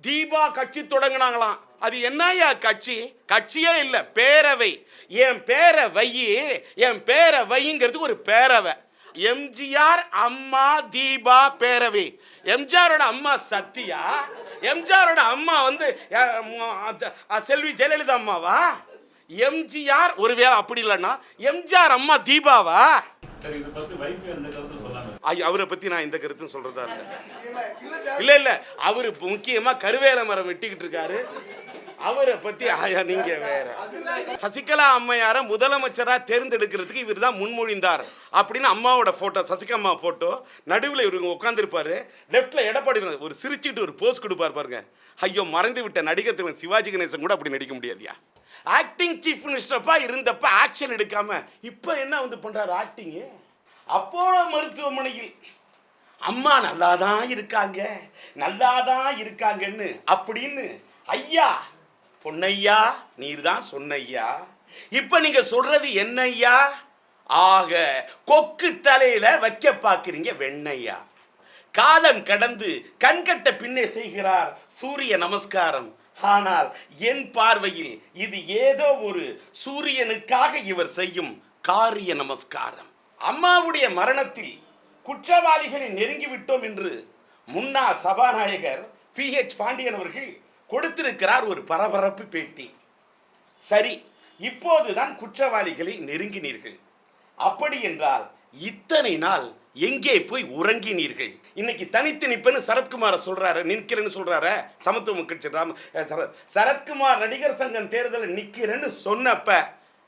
தீபா கட்சி தொடங்கினாங்களாம். அது என்னையா கட்சி? கட்சியே இல்லை, பேரவை. என் பேரை வைங்கிறது ஒரு பேரவை. எம்ஜிஆர் அம்மா தீபா பேரவை. எம்ஜிஆரோட அம்மா சத்யா, எம்ஜிஆரோட அம்மா வந்து செல்வி ஜெயலலிதா அம்மாவா? எம்ஜிஆர் ஒருவேளை அப்படி இல்லைன்னா எம்ஜிஆர் அம்மா தீபாவா? அவரை பத்தி நான் இந்த கருத்து சொல்றதா இல்ல. அவரு முக்கியமா கருவேல மரம் வெட்டிக்கிட்டு இருக்காரு. அவரை பத்தி நீங்க வேற. சசிகலா அம்மையார முதலமைச்சரா தேர்ந்தெடுக்கிறதுக்கு இவர் தான் முன்மொழிந்தார் அப்படின்னு அம்மாவோட போட்டோ, சசிகலா போட்டோ நடுவில் இவங்க உட்காந்துருப்பாரு. லெப்ட்ல எடப்பாடி ஒரு சிரிச்சுட்டு ஒரு போஸ் கொடுப்பார் பாருங்க. ஐயோ, மறைந்து விட்ட நடிகர் திலகம் சிவாஜி கணேசன் கூட அப்படி நடிக்க முடியாதியா? ஆக்டிங் சீஃப் மினிஸ்டர்ப்பா இருந்தப்ப ஆக்ஷன் எடுக்காம இப்ப என்ன வந்து பண்றாரு ஆக்டிங்? அப்போலோ மருத்துவமனையில் அம்மா நல்லாதான் இருக்காங்கன்னு அப்படின்னு ஐயா பொன்னையா நீர் தான் சொன்னையா. இப்ப நீங்க சொல்றது என்னையா? ஆக கொக்கு தலையில வைக்க பாக்குறீங்க வெண்ணையா. காலம் கடந்து கண்கட்ட பின்னே செய்கிறார் சூரிய நமஸ்காரம். ஆனால் என் பார்வையில் இது ஏதோ ஒரு சூரியனுக்காக இவர் செய்யும் காரிய நமஸ்காரம். அம்மாவுடைய மரணத்தில் குற்றவாளிகளை நெருங்கிவிட்டோம் என்று முன்னாள் சபாநாயகர் PH பாண்டியன் அவர்கள் கொடுத்திருக்கிறார் ஒரு பரபரப்பு பேட்டி. சரி, இப்போதுதான் குற்றவாளிகளை நெருங்கினீர்கள். அப்படி என்றால் இத்தனை நாள் எங்கே போய் உறங்கினீர்கள்? இன்னைக்கு தனித்து நிப்பேன்னு சரத்குமார சொல்றாரு, நிற்கிறேன்னு சொல்றாரு. சமத்துவ கட்சி சரத்குமார் நடிகர் சங்கம் தேர்தலில் நிக்கிறேன்னு சொன்னப்ப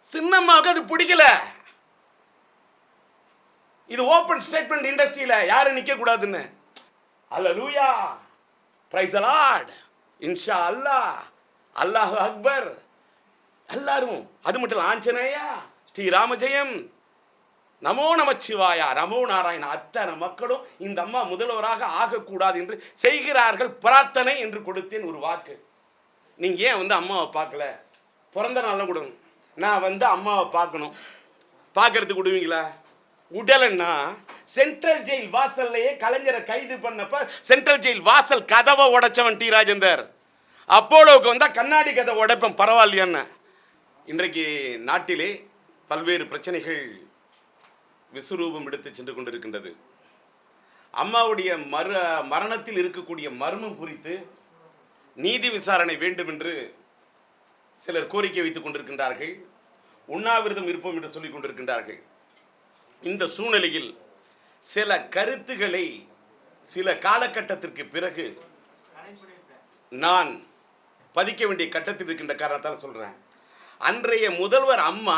சின்னம்மாவுக்கு அது பிடிக்கல. இது ஓபன் ஸ்டேட்மெண்ட் இண்டஸ்ட்ரியில யாரும் நிக்க கூடாதுன்னு. அல்லேலூயா, பிரைஸ் தி லார்ட், இன்ஷா அல்லாஹ், அல்லாஹ் அக்பர் எல்லாரும். அது மட்டும் இல்ல, ஆஞ்சநேயா, ஸ்ரீராமஜெயம், நமோ நமச்சிவாயா, நமோ நாராயண, அத்தனை மக்களும் இந்த அம்மா முதல்வராக ஆகக்கூடாது என்று செய்கிறார்கள் பிரார்த்தனை என்று கொடுத்தேன் ஒரு வாக்கு. நீங்க ஏன் வந்து அம்மாவை பார்க்கல? பிறந்த நாள் கொடுங்க, நான் வந்து அம்மாவை பார்க்கணும். பார்க்கறதுக்கு விடுவீங்களா? உடலன்னா சென்ட்ரல் ஜெயில் வாசல்லையே கலைஞரை கைது பண்ணப்ப சென்ட்ரல் ஜெயில் வாசல் கதவை உடைச்சவன் டி ராஜேந்தர். அப்போலோவுக்கு வந்தா கண்ணாடி கதவை உடைப்பேன், பரவாயில்லையான்னு. இன்றைக்கு நாட்டிலே பல்வேறு பிரச்சனைகள் விஸ்வரூபம் எடுத்து சென்று கொண்டிருக்கின்றது. அம்மாவுடைய மரணத்தில் இருக்கக்கூடிய மர்மம் குறித்து நீதி விசாரணை வேண்டும் என்று சிலர் கோரிக்கை வைத்துக் கொண்டிருக்கின்றார்கள். உண்ணாவிரதம் இருப்போம் என்று சொல்லிக் கொண்டிருக்கின்றார்கள். இந்த சூழ்நிலையில் சில கருத்துக்களை சில காலகட்டத்திற்கு பிறகு நான் பதிக்க வேண்டிய கட்டத்தில் இருக்கின்ற காரணத்தால் சொல்றேன். அன்றைய முதல்வர் அம்மா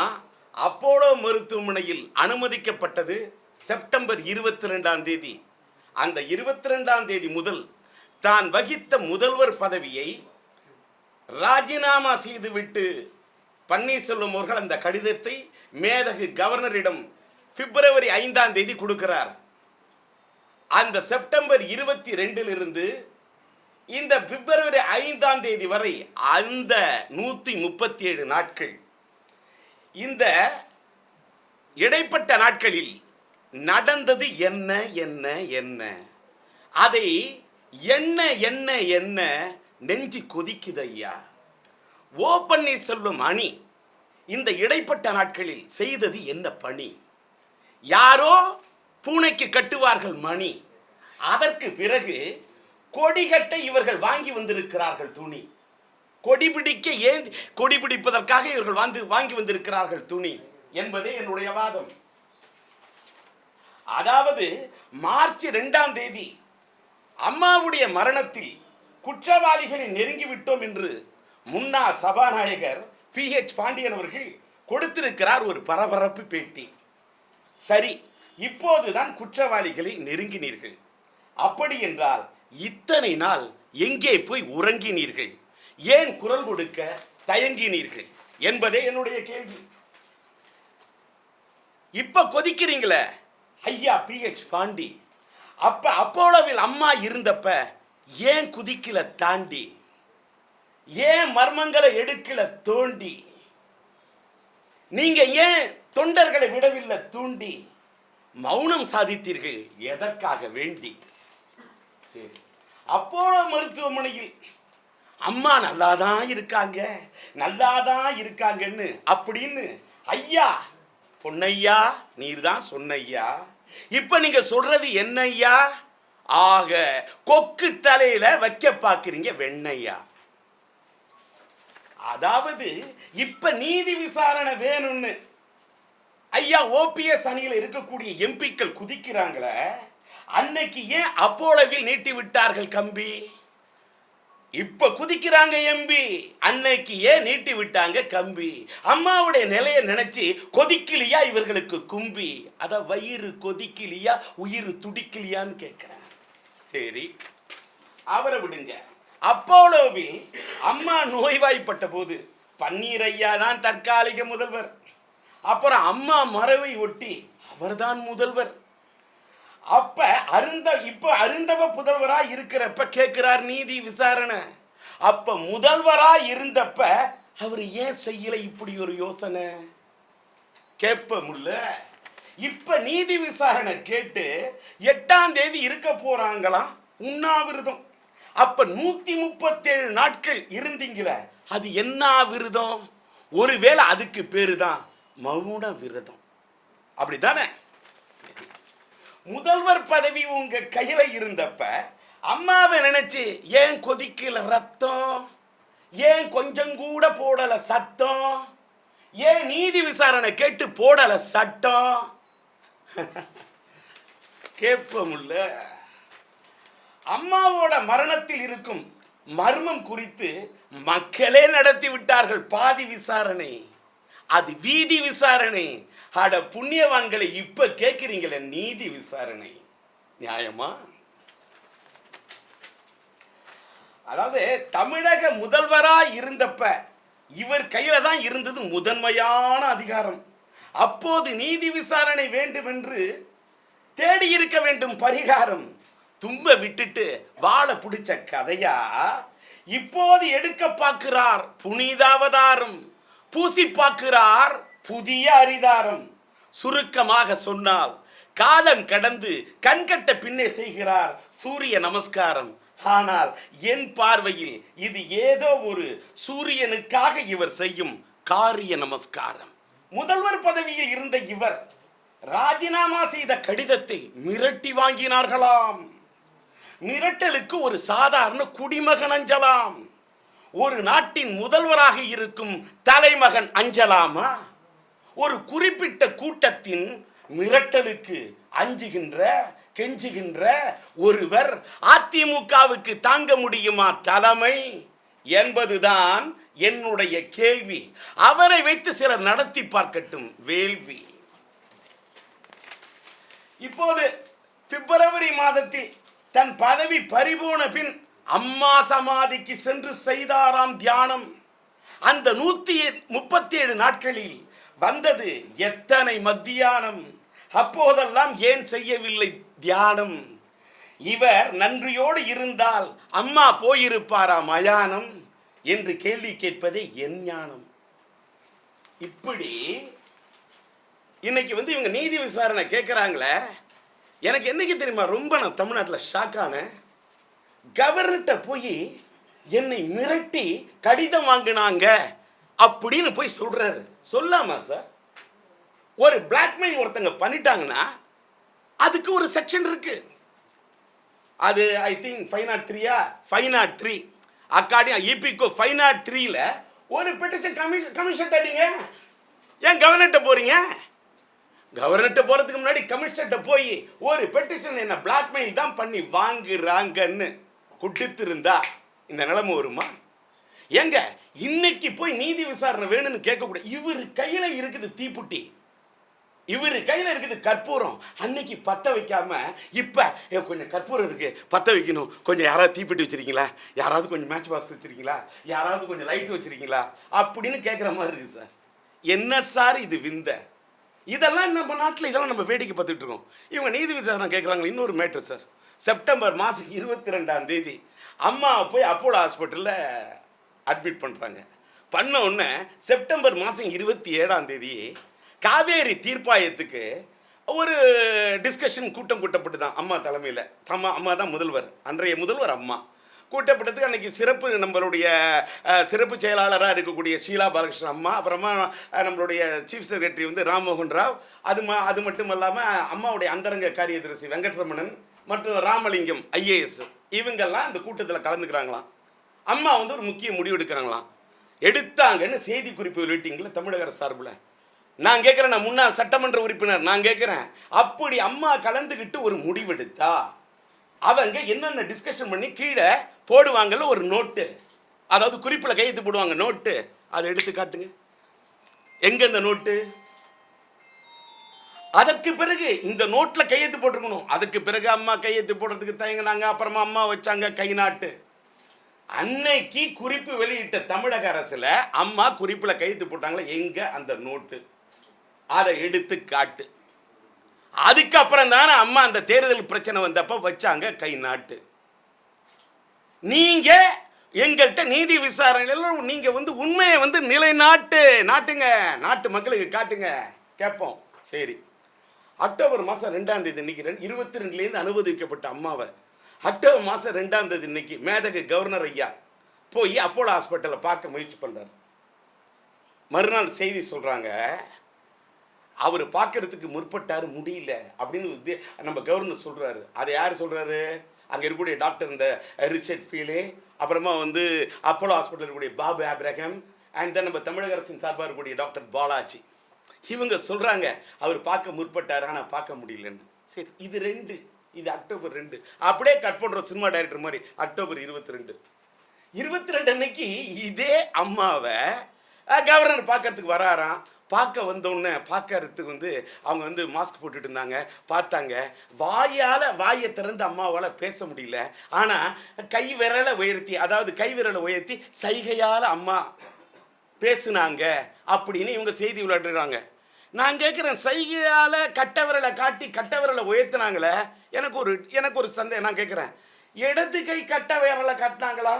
அப்போலோ மருத்துவமனையில் அனுமதிக்கப்பட்டது செப்டம்பர் 22ஆம் தேதி. அந்த 22ஆம் தேதி முதல் தான் வகித்த முதல்வர் பதவியை ராஜினாமா செய்துவிட்டு பன்னீர்செல்வம் அவர்கள் அந்த கடிதத்தை மேதகு கவர்னரிடம் பிப்ரவரி 5ஆம் தேதி கொடுக்கிறார். அந்த செப்டம்பர் 22 இந்த பிப்ரவரி 5ஆம் தேதி வரை அந்த 137 நாட்கள், இந்த இடைப்பட்ட நாட்களில் நடந்தது என்ன என்ன என்ன அதை என்ன என்ன என்ன நெஞ்சு கொதிக்குது ஐயா. ஓ பன்னீர்செல்வம் அணி இந்த இடைப்பட்ட நாட்களில் செய்தது என்ன பணி? யாரோ பூனைக்கு கட்டுவார்கள் மணி, அதற்கு பிறகு கொடிகட்டை இவர்கள் வாங்கி வந்திருக்கிறார்கள் துணி. கொடி பிடிக்க ஏன் கொடி பிடிப்பதற்காக இவர்கள் வாங்கி வந்திருக்கிறார்கள் துணி என்பதே என்னுடைய வாதம். அதாவது மார்ச் 2ஆம் தேதி அம்மாவுடைய மரணத்தில் குற்றவாளிகளை நெருங்கிவிட்டோம் என்று முன்னாள் சபாநாயகர் PH பாண்டியன் அவர்கள் கொடுத்திருக்கிறார் ஒரு பரபரப்பு பேட்டி. சரி, இப்போதுதான் குற்றவாளிகளை நெருங்கினீர்கள். அப்படி என்றால் இத்தனை நாள் எங்கே போய் உறங்கினீர்கள்? ஏன் குரல் கொடுக்க தயங்கினீர்கள் என்பதே என்னுடைய கேள்வி. இப்ப கொதிக்கிறீங்களே ஐயா PH பாண்டி, அப்ப அப்போலோவில் அம்மா இருந்தப்ப ஏன் குதிக்கல தாண்டி? ஏன் மர்மங்களை எடுக்கல தோண்டி? நீங்க ஏன் தொண்டர்களை விடவில்லை தூண்டி? மௌனம் சாதித்தீர்கள் எதற்காக வேண்டி? சரி, அப்போலோ மருத்துவமனையில் அம்மா நல்லாதான் இருக்காங்க, நல்லாதான் இருக்காங்கன்னு அப்படின்னு ஐயா பொன்னையா நீர் தான் சொன்னையா. இப்ப நீங்க சொல்றது என்னையா? ஆக கொக்கு தலையில வைக்க பாக்குறீங்க வெண்ணையா. அதாவது இப்ப நீதி விசாரணை வேணும்னு ஐயா ஓபிஎஸ் அணியில் இருக்கக்கூடிய எம்பிக்கள் குதிக்கிறாங்களே, அன்னைக்கு ஏன் அப்போலோவில் நீட்டி விட்டார்கள் கம்பி? இப்ப குதிக்கிறாங்க எம்பி, அன்னைக்கு ஏன் நீட்டி விட்டாங்க கம்பி? அம்மாவுடைய நிலையை நினைச்சு கொதிக்கலையா இவர்களுக்கு கும்பி? அத வயிறு கொதிக்கலையா, உயிர் துடிக்கலையான்னு கேட்கிறேன். சரி, அவரை விடுங்க. அப்போலோவில் அம்மா நோய்வாய்ப்பட்ட போது பன்னீர் ஐயா தான் தற்காலிக முதல்வர். அப்புறம் அம்மா மறைவை ஒட்டி அவர்தான் முதல்வர். அப்ப அருந்தவ புதல்வரா இருக்கிறப்ப கேட்கிறார் நீதி விசாரணை. அப்ப முதல்வரா இருந்தப்ப அவர் ஏன் செய்யல இப்படி ஒரு யோசனை? கேட்பமுல்ல. இப்ப நீதி விசாரணை கேட்டு 8ஆம் தேதி இருக்க போறாங்களாம் உண்ணாவிரதம். அப்ப 137 நாட்கள் இருந்தீங்களே, அது என்ன விரதம்? ஒருவேளை அதுக்கு பேரு தான் மௌன விரதம், அப்படித்தானே? முதல்வர் பதவி உங்க கையில இருந்தப்ப அம்மாவை நினைச்சு ஏன் கொதிக்கல ரத்தம்? ஏன் கொஞ்சம் கூட போடல சத்தம்? ஏன் நீதி விசாரணை கேட்டு போடல சட்டம்? கேட்பமுல்ல. அம்மாவோட மரணத்தில் இருக்கும் மர்மம் குறித்து மக்களே நடத்தி விட்டார்கள் பாதி விசாரணை. அது வீதி விசாரணை. அட புண்ணியவான்களை இப்ப கேட்கிறீங்களே நீதி விசாரணை நியாயமா? அதாவது தமிழக முதல்வரா இருந்தப்ப இவர் கையில தான் இருந்தது முதன்மையான அதிகாரம். அப்போது நீதி விசாரணை வேண்டும் என்று தேடி இருக்க வேண்டும் பரிகாரம். தும்ப விட்டுட்டு வாழ பிடிச்ச கதையா இப்போது எடுக்க பார்க்கிறார் புனிதாவதாரம். பூசி பார்க்கிறார் புதிய அரிதாரம். சுருக்கமாக சொன்னால் காலம் கடந்து கண்கட்ட பின்னே செய்கிறார் சூரிய நமஸ்காரம். ஆனால் என் பார்வையில் இது ஏதோ ஒரு சூரியனுக்காக இவர் செய்யும் காரிய நமஸ்காரம். முதல்வர் பதவியில் இருந்த இவர் ராஜினாமா செய்த கடிதத்தை மிரட்டி வாங்கினார்களாம். மிரட்டலுக்கு ஒரு சாதாரண குடிமகன் அஞ்சலாம். ஒரு நாட்டின் முதல்வராக இருக்கும் தலைமகன் அஞ்சலாமா? ஒரு குறிப்பிட்ட கூட்டத்தின் மிரட்டலுக்கு அஞ்சுகின்ற கெஞ்சுகின்ற ஒருவர் அதிமுகவுக்கு தாங்க முடியுமா தலைமை என்பதுதான் என்னுடைய கேள்வி. அவரை வைத்து சிலர் நடத்தி பார்க்கட்டும் வேள்வி. இப்போது பிப்ரவரி மாதத்தில் தன் பதவி பறிபோன பின் அம்மா சமாதிக்கு சென்று செய்தாராம் தியானம். அந்த 137 நாட்களில் வந்தது எத்தனை மத்தியானம்? அப்போதெல்லாம் ஏன் செய்யவில்லை தியானம்? இவர் நன்றியோடு இருந்தால் அம்மா போயிருப்பாரா மயானம் என்று கேள்வி கேட்பதே என் ஞானம். இப்படி இன்னைக்கு இவங்க நீதி விசாரணை கேட்கிறாங்களே, எனக்கு என்னைக்கு தெரியுமா ரொம்ப நான் தமிழ்நாட்டில் ஷாக்கான, கவர்னர்கிட்ட போய் என்னை மிரட்டி கடிதம் வாங்கினாங்க அப்படின்னு போய் சொல்றாரு. சொல்லாமா சார்? ஒரு பிளாக்மெயில் ஒருத்தங்க பண்ணிட்டாங்கன்னா அதுக்கு ஒரு செக்ஷன் இருக்கு. அது ஐ திங்க் 503 503 அக்கார்டிங் இபிகோ 503ல ஒரு பெட்டிஷன் கமிஷன் அடிங்க. ஏன் கவர்னர்கிட்ட போறீங்க? கவர்னர்கிட்ட போறதுக்கு முன்னாடி கமிஷனர்கிட்ட போய் ஒரு பெட்டிஷன் என்ன பிளாக்மெயில் தான் பண்ணி வாங்குறாங்கன்னு கொடுத்திருந்தா இந்த நிலைமை வருமா? எங்க இன்னைக்கு போய் நீதி விசாரணை வேணும்னு கேட்கக்கூடாது. இவர் கையில இருக்குது தீப்புட்டி, இவர் கையில இருக்குது கற்பூரம். அன்னைக்கு பத்த வைக்காம இப்ப கொஞ்சம் கற்பூரம் இருக்கு பத்த வைக்கணும், கொஞ்சம் யாராவது தீப்பெட்டி வச்சிருக்கீங்களா, யாராவது கொஞ்சம் மேட்ச் பாக்ஸ் வச்சிருக்கீங்களா, யாராவது கொஞ்சம் லைட் வச்சிருக்கீங்களா அப்படின்னு கேட்குற மாதிரி இருக்கு சார். என்ன சார் இது விந்த? இதெல்லாம் நம்ம நாட்டில் இதெல்லாம் நம்ம வேடிக்கை பார்த்துட்டு இருக்கோம். இவங்க நீதி விசாரணை கேட்குறாங்க. இன்னொரு மேட்ரு சார், செப்டம்பர் மாதம் 22ஆம் தேதி அம்மா போய் அப்போலோ ஹாஸ்பிட்டலில் அட்மிட் பண்ணுறாங்க. பண்ண உடனே செப்டம்பர் மாதம் 27ஆம் தேதி காவேரி தீர்ப்பாயத்துக்கு ஒரு டிஸ்கஷன் கூட்டம் கூட்டப்பட்டு தான் அம்மா தலைமையில். அம்மா தான் முதல்வர், அன்றைய முதல்வர் அம்மா கூட்டப்பட்டதுக்கு அன்றைக்கி சிறப்பு நம்மளுடைய சிறப்பு செயலாளராக இருக்கக்கூடிய ஷீலா பாலகிருஷ்ணன் அம்மா, அப்புறமா நம்மளுடைய சீஃப் செக்ரட்டரி வந்து ராம்மோகன் ராவ், அது மட்டும் இல்லாமல் அம்மாவுடைய அந்தரங்க காரியதரிசி வெங்கட்ரமணன் மற்றும் ராமலிங்கம் ஐஏஎஸ், இவங்கெல்லாம் இந்த கூட்டத்தில் கலந்துக்கிறாங்களாம். அம்மா வந்து ஒரு முக்கிய முடிவு எடுக்கிறாங்களாம். எடுத்தாங்கன்னு செய்தி குறிப்பு வெளியிட்டீங்களா தமிழக அரசு சார்பில்? நான் கேட்குறேன், நான் முன்னாள் சட்டமன்ற உறுப்பினர், நான் கேட்குறேன், அப்படி அம்மா கலந்துக்கிட்டு ஒரு முடிவெடுத்தா அவங்க என்னென்ன டிஸ்கஷன் பண்ணி கீழே போடுவாங்கல்ல ஒரு நோட்டு, அதாவது குறிப்பில் கையெழுத்து போடுவாங்க நோட்டு, அதை எடுத்து காட்டுங்க எங்க இந்த நோட்டு. அதற்கு பிறகு இந்த நோட்டில் கையெழுத்து போட்டிருக்கணும். அதுக்கு பிறகு அம்மா கையெழுத்து போடுறதுக்கு தயங்கினாங்க. அப்புறமா அம்மா வச்சாங்க கை நாட்டு. அன்னைக்கு குறிப்பு வெளியிட்ட தமிழக அரசுல அம்மா குறிப்பில் கையெழுத்து போட்டாங்களா, எங்க அந்த நோட்டு, அதை எடுத்து காட்டு. அதுக்கப்புறம் தானே அம்மா அந்த தேர்தல் பிரச்சனை வந்தப்ப வச்சாங்க கை நாட்டு. நீங்க எங்கள்கிட்ட நீதி விசாரணையில் நீங்க வந்து உண்மையை வந்து நாட்டுங்க, நாட்டு மக்களுக்கு காட்டுங்க கேட்போம். சரி, அக்டோபர் மாதம் 2ஆம் தேதி இன்னைக்கு 22லேருந்து அனுமதிக்கப்பட்ட அம்மாவை அக்டோபர் மாதம் 2ஆம் தேதி இன்னைக்கு மேதகு கவர்னர் ஐயா போய் அப்போலோ ஹாஸ்பிட்டலில் பார்க்க முயற்சி பண்ணுறாரு. மறுநாள் செய்தி சொல்கிறாங்க, அவர் பார்க்கறதுக்கு முற்பட்டார், முடியல அப்படின்னு நம்ம கவர்னர் சொல்கிறாரு. அதை யார் சொல்கிறாரு? அங்கே இருக்கக்கூடிய டாக்டர் இந்த ரிச்சர்ட் ஃபீலே, அப்புறமா வந்து அப்போலோ ஹாஸ்பிட்டல் இருக்கக்கூடிய பாபு ஆப்ரஹாம், அண்ட் தென் நம்ம தமிழக அரசின் சார்பாக இருக்கக்கூடிய டாக்டர் பாலாஜி, இவங்க சொல்கிறாங்க அவர் பார்க்க முற்பட்டார், ஆனால் பார்க்க முடியலன்னு. சரி, இது அக்டோபர் 2. அப்படியே கட் பண்ணுறோம் சினிமா டைரக்டர் மாதிரி. அக்டோபர் 22 அன்னைக்கு இதே அம்மாவை கவர்னர் பார்க்கறதுக்கு வராராம். பார்க்க வந்தோடனே பார்க்கறதுக்கு வந்து அவங்க வந்து மாஸ்க் போட்டுட்டு இருந்தாங்க. பார்த்தாங்க, வாயை திறந்து அம்மாவால் பேச முடியல. ஆனால் கை விரலை உயர்த்தி சைகையால் அம்மா பேசுனாங்க அப்படின்னு இவங்க செய்தி விளையாடுறாங்க. நான் கேட்குறேன், சைகையால் கட்ட விரலை உயர்த்தினாங்களே, எனக்கு ஒரு சந்தேகம். நான் கேட்குறேன், இடது கை கட்ட விரலை காட்டினாங்களா,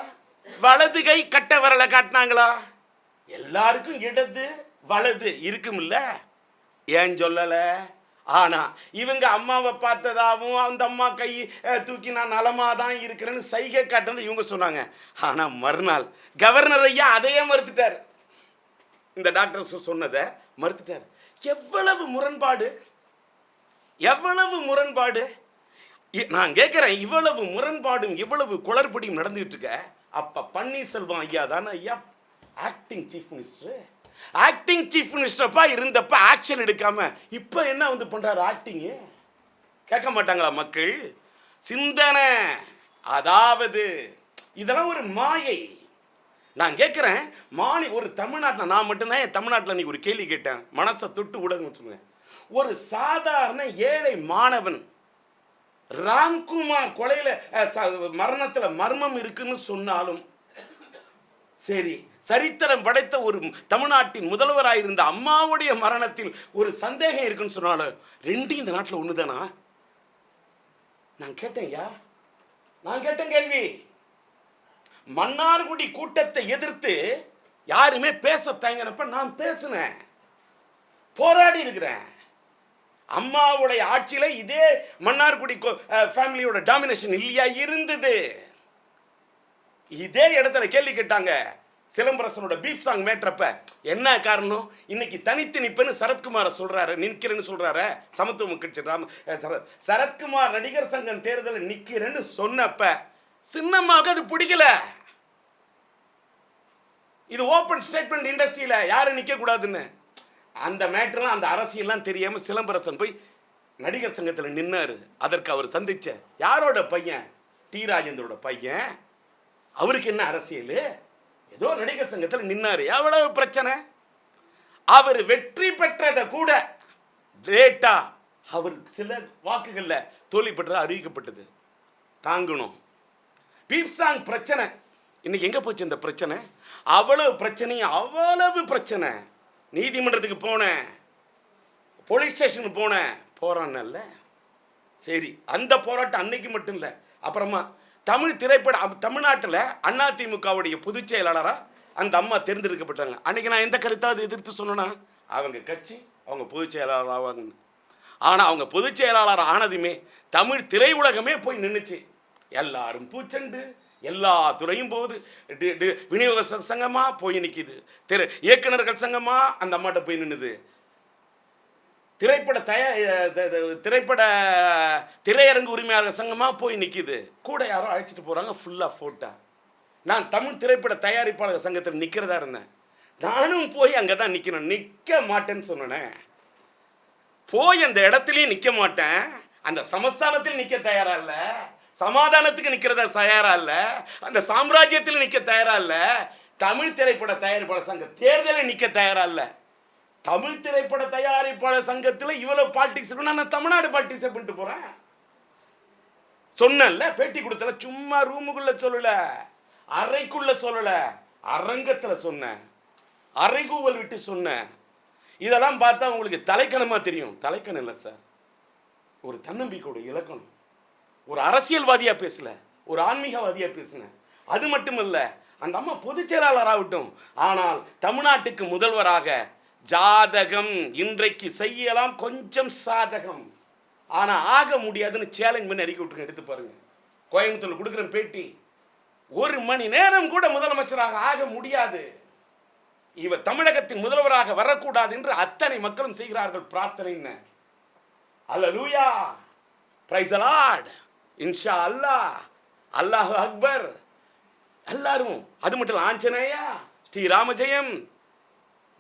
வலது கை கட்ட விரலை காட்டினாங்களா? எல்லாருக்கும் இடது வலது இருக்கும்ல, ஏன் சொல்லலை? ஆனா இவங்க அம்மாவை பார்த்ததாகவும் அந்த அம்மா கை தூக்கி நான் நலமாக தான் இருக்கிறேன்னு சைகை காட்டுறது இவங்க சொன்னாங்க. ஆனா மறுநாள் கவர்னர் ஐயா அதையே மறுத்துட்டார். இந்த டாக்டர் சொன்னதை மறுத்துட்டார். எவ்வளவு முரண்பாடு! நான் கேட்கிறேன், இவ்வளவு முரண்பாடும் இவ்வளவு குளறுபடியும் நடந்துகிட்டு இருக்க. அப்ப பன்னீர்செல்வம் ஐயா தானே ஐயா ஆக்டிங் சீஃப் மினிஸ்டர்ப்பா இருந்தப்ப ஆக்ஷன் எடுக்காம இப்ப என்ன வந்து பண்றாரு ஆக்டிங்? கேட்க மாட்டாங்களா மக்கள்? சிந்தனை, அதாவது இதெல்லாம் ஒரு மாயை. நான் கேட்குறேன், ஒரு தமிழ்நாட்டில், நான் மட்டும்தான் என் தமிழ்நாட்டில் நீ ஒரு கேள்வி கேட்டேன், மனசை தொட்டு ஊடகம் சொல்லுவேன். ஒரு சாதாரண ஏழை மாணவன் ராம்குமார் கொலையில் மரணத்தில் மர்மம் இருக்குன்னு சொன்னாலும் சரி, சரித்திரம் படைத்த ஒரு தமிழ்நாட்டின் முதல்வராயிருந்த அம்மாவுடைய மரணத்தில் ஒரு சந்தேகம் இருக்குன்னு சொன்னாலும் ரெண்டும் இந்த நாட்டில் ஒண்ணுதானா? நான் கேட்டேன் கேள்வி. மன்னார்குடி கூட்டத்தை எதிர்த்து யாருமே பேச தயங்கினப்ப நான் பேசினேன், போராடி இருக்கிறேன். அம்மாவுடைய ஆட்சியில இதே மன்னார்குடி ஃபேமிலியோட டாமினேஷன் இல்லையா இருந்தது? இதே இடத்துல கேள்வி கேட்டாங்க சிலம்பரசனோட பீப் சாங் மேட்ரப்ப. என்ன காரணம்? இன்னைக்கு தனித்து நிப்பேன்னு சரத்குமார சொல்றாரு, நிற்கிறேன்னு சொல்றாரு சமத்துவ கட்சி சரத்குமார் நடிகர் சங்கம் தேர்தலில் நிற்கிறேன்னு சொன்னப்ப சின்னம்மாவுக்கு அது பிடிக்கல. இது ஓப்பன் ஸ்டேட்மெண்ட் இண்டஸ்ட்ரியில யாரும் நிற்க கூடாதுன்னு. அந்த மேட்டர்லாம் அந்த அரசியல்லாம் தெரியாம சிலம்பரசன் போய் நடிகர் சங்கத்தில் நின்னாரு. அதற்கு அவர் சந்திச்ச யாரோட பையன்? டி ராஜேந்திரோட பையன். அவருக்கு என்ன அரசியல்? ஏதோ நடிகர் சங்கத்தில் நின்னாரு. எவ்வளவு பிரச்சனை! அவர் வெற்றி பெற்றதை கூட லேட்டா அவர் சில வாக்குகள்ல தோல்வி பெற்றதா அறிவிக்கப்பட்டது. தாங்கணும். பீப்சாங் பிரச்சனை இன்னைக்கு எங்க போச்சு? இந்த பிரச்சனை அவ்வளவு பிரச்சனை. நீதிமன்றத்துக்கு போனேன், போலீஸ் ஸ்டேஷனுக்கு போறான்ல. சரி, அந்த போராட்டம் அன்னைக்கு மட்டும் இல்லை. அப்புறமா தமிழ்நாட்டில் அதிமுகவுடைய பொதுச் செயலாளராக அந்த அம்மா தேர்ந்தெடுக்கப்பட்டாங்க. அன்னைக்கு நான் எந்த கருத்தாவது எதிர்த்து சொன்னா அவங்க கட்சி அவங்க பொதுச் செயலாளர் ஆவாங்கன்னு. ஆனால் அவங்க பொதுச் செயலாளர் ஆனதுமே தமிழ் திரையுலகமே போய் நின்றுச்சு. எல்லாரும் பூச்செண்டு, எல்லா துறையும் போகுது. விநியோக சங்கமா போய் நிற்கிது. இயக்குநர்கள் சங்கமா அந்த அம்மாட்ட போய் நின்னுது. திரைப்பட திரையரங்கு உரிமையாளர் சங்கமா போய் நிற்கிது. கூட யாரோ அழைச்சிட்டு போறாங்க, ஃபுல்லா போட்டா. நான் தமிழ் திரைப்பட தயாரிப்பாளர் சங்கத்தில் நிற்கிறதா இருந்தேன். நானும் போய் அங்கே தான் நிற்கணும். நிற்க மாட்டேன்னு சொன்னேன். போய் அந்த இடத்துலையும் நிற்க மாட்டேன். அந்த சமஸ்தானத்தில் நிற்க தயாரா இல்லை, சமாதானத்துக்கு நிற்கிறத தயாரா இல்லை, அந்த சாம்ராஜ்யத்தில் நிற்க தயாரா இல்லை, தமிழ் திரைப்பட தயாரிப்பாளர் சங்க தேர்தலில் நிற்க தயாரா இல்லை. தமிழ் திரைப்பட தயாரிப்பாளர் சங்கத்தில் இவ்வளவு பாலிடிக்ஸ் இருக்குன்னா நான் தமிழ்நாடு பாலிடிக்ஸ் பண்ணிட்டு போறேன். சொன்னேன்ல, பேட்டி கொடுத்தல, சும்மா ரூமுக்குள்ள சொல்லல, அறைக்குள்ள சொல்லல, அரங்கத்துல சொன்னேன், அறைகூவல் விட்டு சொன்னேன். இதெல்லாம் பார்த்தா உங்களுக்கு தலைக்கணமா தெரியும். தலைக்கணம் இல்லை சார், ஒரு தன்னம்பிக்கையோட இலக்கணம். ஒரு அரசியல்வாதியா பேசல, ஒரு ஆன்மீகவாதியா பேசினேன். அது மட்டும் இல்ல, அந்த அம்மா பொதுச் செயலாளர் ஆகட்டும், ஆனால் தமிழ்நாட்டுக்கு முதல்வராக ஜாதகம் இன்றைக்கு செய்யலாம், கொஞ்சம் சாதகம், ஆனா ஆக முடியாதுன்னு சேலஞ்ச் பண்ணி அறிக்கை விட்டுருங்க. எடுத்து பாருங்க, கோயம்புத்தூர்ல கொடுக்குற பேட்டி. 1 மணி நேரம் கூட முதலமைச்சராக ஆக முடியாது, இவர் தமிழகத்தின் முதல்வராக வரக்கூடாது என்று அத்தனை மக்களும் செய்கிறார்கள் பிரார்த்தனை. அல்லேலூயா, பிரைஸ் தி லார்ட், இன்ஷா அல்லாஹ், அல்லாஹ் அக்பர். எல்லாரும், அது மட்டும் இல்ல, ஆஞ்சநேயா, ஸ்ரீராமஜெயம்,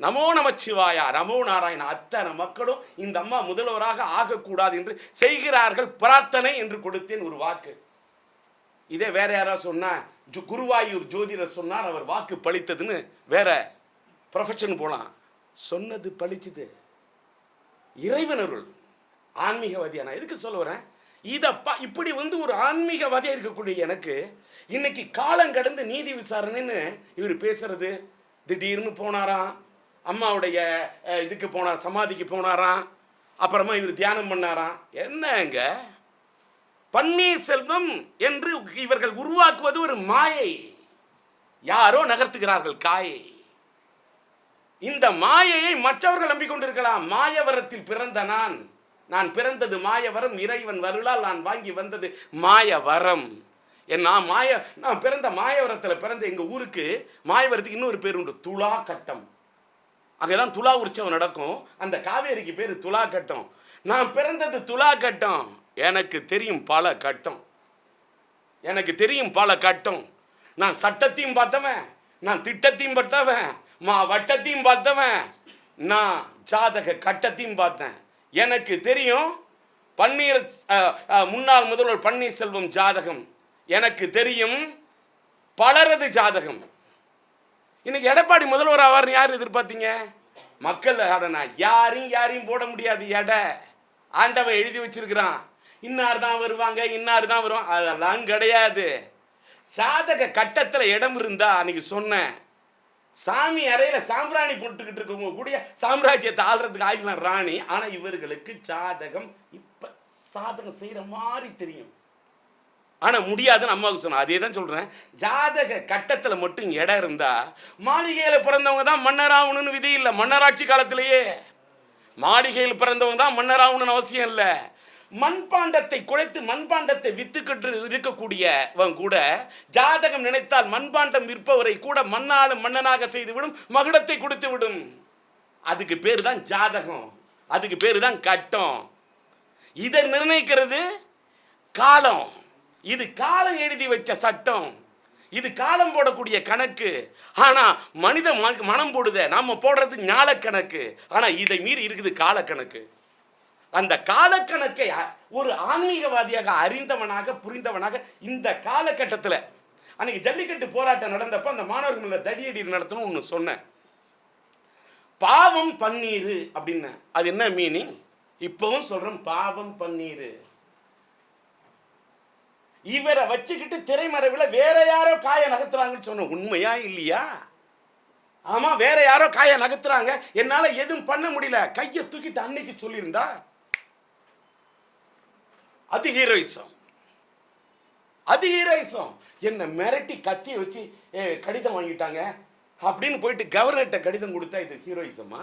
நமோ நமச்சிவாயா, நமோ நாராயண, அத்தனை மக்களும் இந்த அம்மா முதல்வராக ஆகக்கூடாது என்று செய்கிறார்கள் பிரார்த்தனை என்று கொடுத்தேன் ஒரு வாக்கு. இதே வேற யாராவது சொன்னா, குருவாயூர் ஜோதிடர் சொன்னார் அவர் வாக்கு பலித்ததுன்னு வேற ப்ரொஃபஷன் போலாம். சொன்னது பலிச்சுது. இறைவனருள் ஆன்மீகவாதியா. நான் எதுக்கு சொல்ல வரேன், இப்படி ஒரு ஆன்மீகவாதியா இருக்கக்கூடிய எனக்கு இன்னைக்கு காலம் கடந்து நீதி விசாரணைன்னு இவர் பேசுறது. திடீர்னு போனாராம், அம்மாவுடைய இதுக்கு போனார், சமாதிக்கு போனாராம், அப்புறமா இவர் தியானம் பண்ணாராம். என்னங்க பன்னீர்செல்வம் என்று இவர்கள் உருவாக்குவது ஒரு மாயை, யாரோ நகர்த்துகிறார்கள் காயை. இந்த மாயையை மற்றவர்கள் நம்பிக்கொண்டிருக்கலாம். மாயவரத்தில் பிறந்த நான் பிறந்தது மாயவரம், இறைவன் வருளால் நான் வாங்கி வந்தது மாயவரம். நான் பிறந்த மாயவரத்தில் பிறந்த எங்கள் ஊருக்கு, மாயவரத்துக்கு இன்னொரு பேர் உண்டு, துலா கட்டம். அங்கெல்லாம் துலா உற்சவம் நடக்கும். அந்த காவேரிக்கு பேர் துலா கட்டம். நான் பிறந்தது துலா கட்டம். எனக்கு தெரியும் பல கட்டம், எனக்கு தெரியும் பல கட்டம். நான் சட்டத்தையும் பார்த்தவன், நான் திட்டத்தையும் பார்த்தவன், வட்டத்தையும் பார்த்தவன், நான் ஜாதக கட்டத்தையும் பார்த்தேன். எனக்கு தெரியும் முன்னாள் முதல்வர் பன்னீர்செல்வம் ஜாதகம், எனக்கு தெரியும் பலரது ஜாதகம். இன்னைக்கு எடப்பாடி முதல்வர் ஆவார்னு யார் எதிர்பார்த்தீங்க? மக்கள் யாரையும் போட முடியாது. ஆண்டவன் எழுதி வச்சிருக்கிறான், இன்னார் தான் வருவாங்க, இன்னார் தான் வருவாங்க, அதெல்லாம் கிடையாது. ஜாதக கட்டத்தில் இடம் இருந்தா, அன்னைக்கு சொன்னேன், சாமி அறையில சாம்பிராணி போட்டுக்கிட்டு இருக்கவங்க கூடிய சாம்ராஜ்யத்தை ஆள்றதுக்கு ஆயிடலாம் ராணி. ஆனா இவர்களுக்கு ஜாதகம் இப்ப சாதகம் செய்யற மாதிரி தெரியும், ஆனா முடியாதுன்னு அம்மாவுக்கு சொன்ன. அதே தான் சொல்றேன், ஜாதக கட்டத்துல மட்டும் இடம் இருந்தா, மாளிகையில பிறந்தவங்க தான் மன்னராகணும்னு விதி இல்லை. மன்னராட்சி காலத்திலேயே மாளிகையில் பிறந்தவங்க தான் மன்னராகணும்னு அவசியம் இல்லை. மண்பாண்டத்தை குழைத்து மண்பாண்டத்தை வித்துக்கிட்டு இருக்கக்கூடியவன் கூட ஜாதகம் நினைத்தால் மண்பாண்டம் விற்பவரை கூட மண்ணாலும் மன்னனாக செய்துவிடும், மகுடத்தை கொடுத்து விடும். அதுக்கு பேர் தான் ஜாதகம், அதுக்கு பேர் தான் கட்டம். இதை நிர்ணயிக்கிறது காலம். இது காலம் எழுதி வச்ச சட்டம், இது காலம் போடக்கூடிய கணக்கு. ஆனா மனித மனம் போடுத, நாம போடுறது ஞால கணக்கு. ஆனா இதை மீறி இருக்குது காலக்கணக்கு. அந்த காலக்கணக்கை ஒரு ஆன்மீகவாதியாக அறிந்தவனாக புரிந்தவனாக இந்த காலகட்டத்தில், அன்னைக்கு ஜல்லிக்கட்டு போராட்டம் நடந்தப்ப அந்த மாணவர்கள் தடியடி நடத்தணும் ஒன்று சொன்னேன். பாவம் பன்னீர் அப்படின்னு, அது என்ன மீனிங்? இப்பவும் சொல்றேன், பாவம் பன்னீர். இவரை வச்சுக்கிட்டு திரைமறைவில் வேற யாரோ காய நகர்த்துறாங்கன்னு சொன்ன, உண்மையா இல்லையா? ஆமா, வேற யாரோ காய நகர்த்துறாங்க, என்னால எதுவும் பண்ண முடியல, கையை தூக்கிட்டு அன்னைக்கு சொல்லியிருந்தா அது ஹீரோயிசம், அது ஹீரோயிசம். என்ன மிரட்டி கத்தியை வச்சு கடிதம் வாங்கிட்டாங்க அப்படின்னு போயிட்டு கவர்னர்கிட்ட கடிதம் கொடுத்தா இது ஹீரோயிசமா?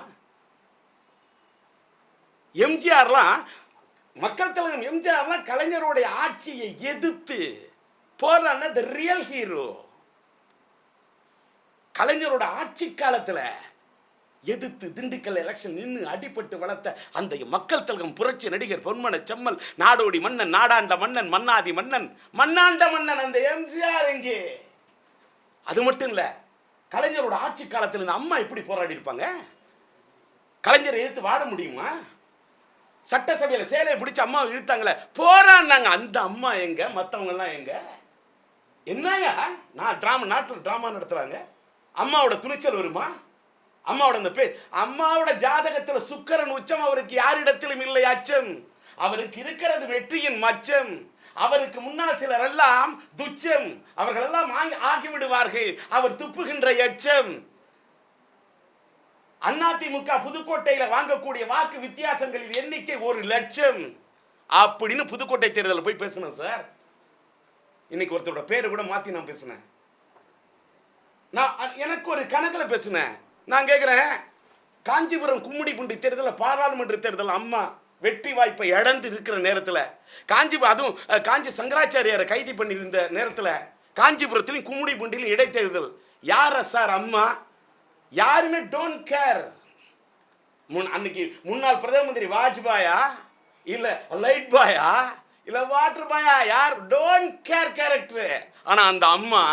எம்ஜிஆர்லாம், மக்கள் தலைவர் எம்ஜிஆர்லாம் கலைஞருடைய ஆட்சியை எதிர்த்து போராடின தி ரியல் ஹீரோ. கலைஞரோட ஆட்சி காலத்துல எதிர்த்து திண்டுக்கல் எலெக்ஷன் நின்று அடிபட்டு வளர்த்த அந்த மக்கள் திலகம் புரட்சி நடிகர் பொன்மன செம்மல், நாடோடி மன்னன், நாடாண்ட மன்னன், மன்னாதி மன்னன், மன்னாண்ட மன்னன் அந்த எம்ஜிஆர் எங்கே? அது மட்டும் இல்ல, கலைஞரோட ஆட்சி காலத்தில் இந்த அம்மா எப்படி போராடி இருப்பாங்க? கலைஞரை எதிர்த்து வாழ முடியுமா? சட்டசபையில் சேலையை பிடிச்சி அம்மாவை இழுத்தாங்களே, போராடினாங்க. அந்த அம்மா எங்க? மற்றவங்க எல்லாம் எங்க? என்னங்க நாட்டில் டிராமா நடத்துறாங்க? அம்மாவோட துணிச்சல் வருமா? அம்மாவோட அந்த பேர், அம்மாவோட ஜாதகத்தில் சுக்கிரன் உச்சம். அவருக்கு யாரிடத்திலும் இல்லை அச்சம். அவருக்கு இருக்கிறது வெற்றியின் மச்சம். அவருக்கு முன்னால் சிலர் எல்லாம் துச்சம். அவர்கள் எல்லாம் ஆகிவிடுவார்கள் அவர் துப்புகின்ற எச்சம். அதிமுக புதுக்கோட்டையில வாங்கக்கூடிய வாக்கு வித்தியாசங்களின் எண்ணிக்கை 1,00,000 அப்படின்னு புதுக்கோட்டை தேர்தலில் போய் பேசினேன் சார். இன்னைக்கு ஒருத்தரோட பேரை கூட மாத்தி நான் பேசினேன். நான் எனக்கு ஒரு கணக்கில் பேசினேன். நான் கேட்கிறேன், காஞ்சிபுரம் கும்மிடிப்பூண்டி தேர்தலில், பாராளுமன்ற தேர்தல் அம்மா வெற்றி வாய்ப்பை இழந்து இருக்கிற நேரத்தில், அதுவும் காஞ்சி சங்கராச்சாரியாரை கைது பண்ணியிருந்த நேரத்தில், காஞ்சிபுரத்திலும் கும்மிடிப்பூண்டியிலும் இடைத்தேர்தல். யார சார் அம்மா? யாருமே டோன்ட் கேர். அன்னைக்கு முன்னாள் பிரதம மந்திரி வாஜ்பாயா, இல்ல லைட் பாயா, இல்ல வாட்டர் பாயா, யார்? Don't care character. ஆனா அந்த அம்மா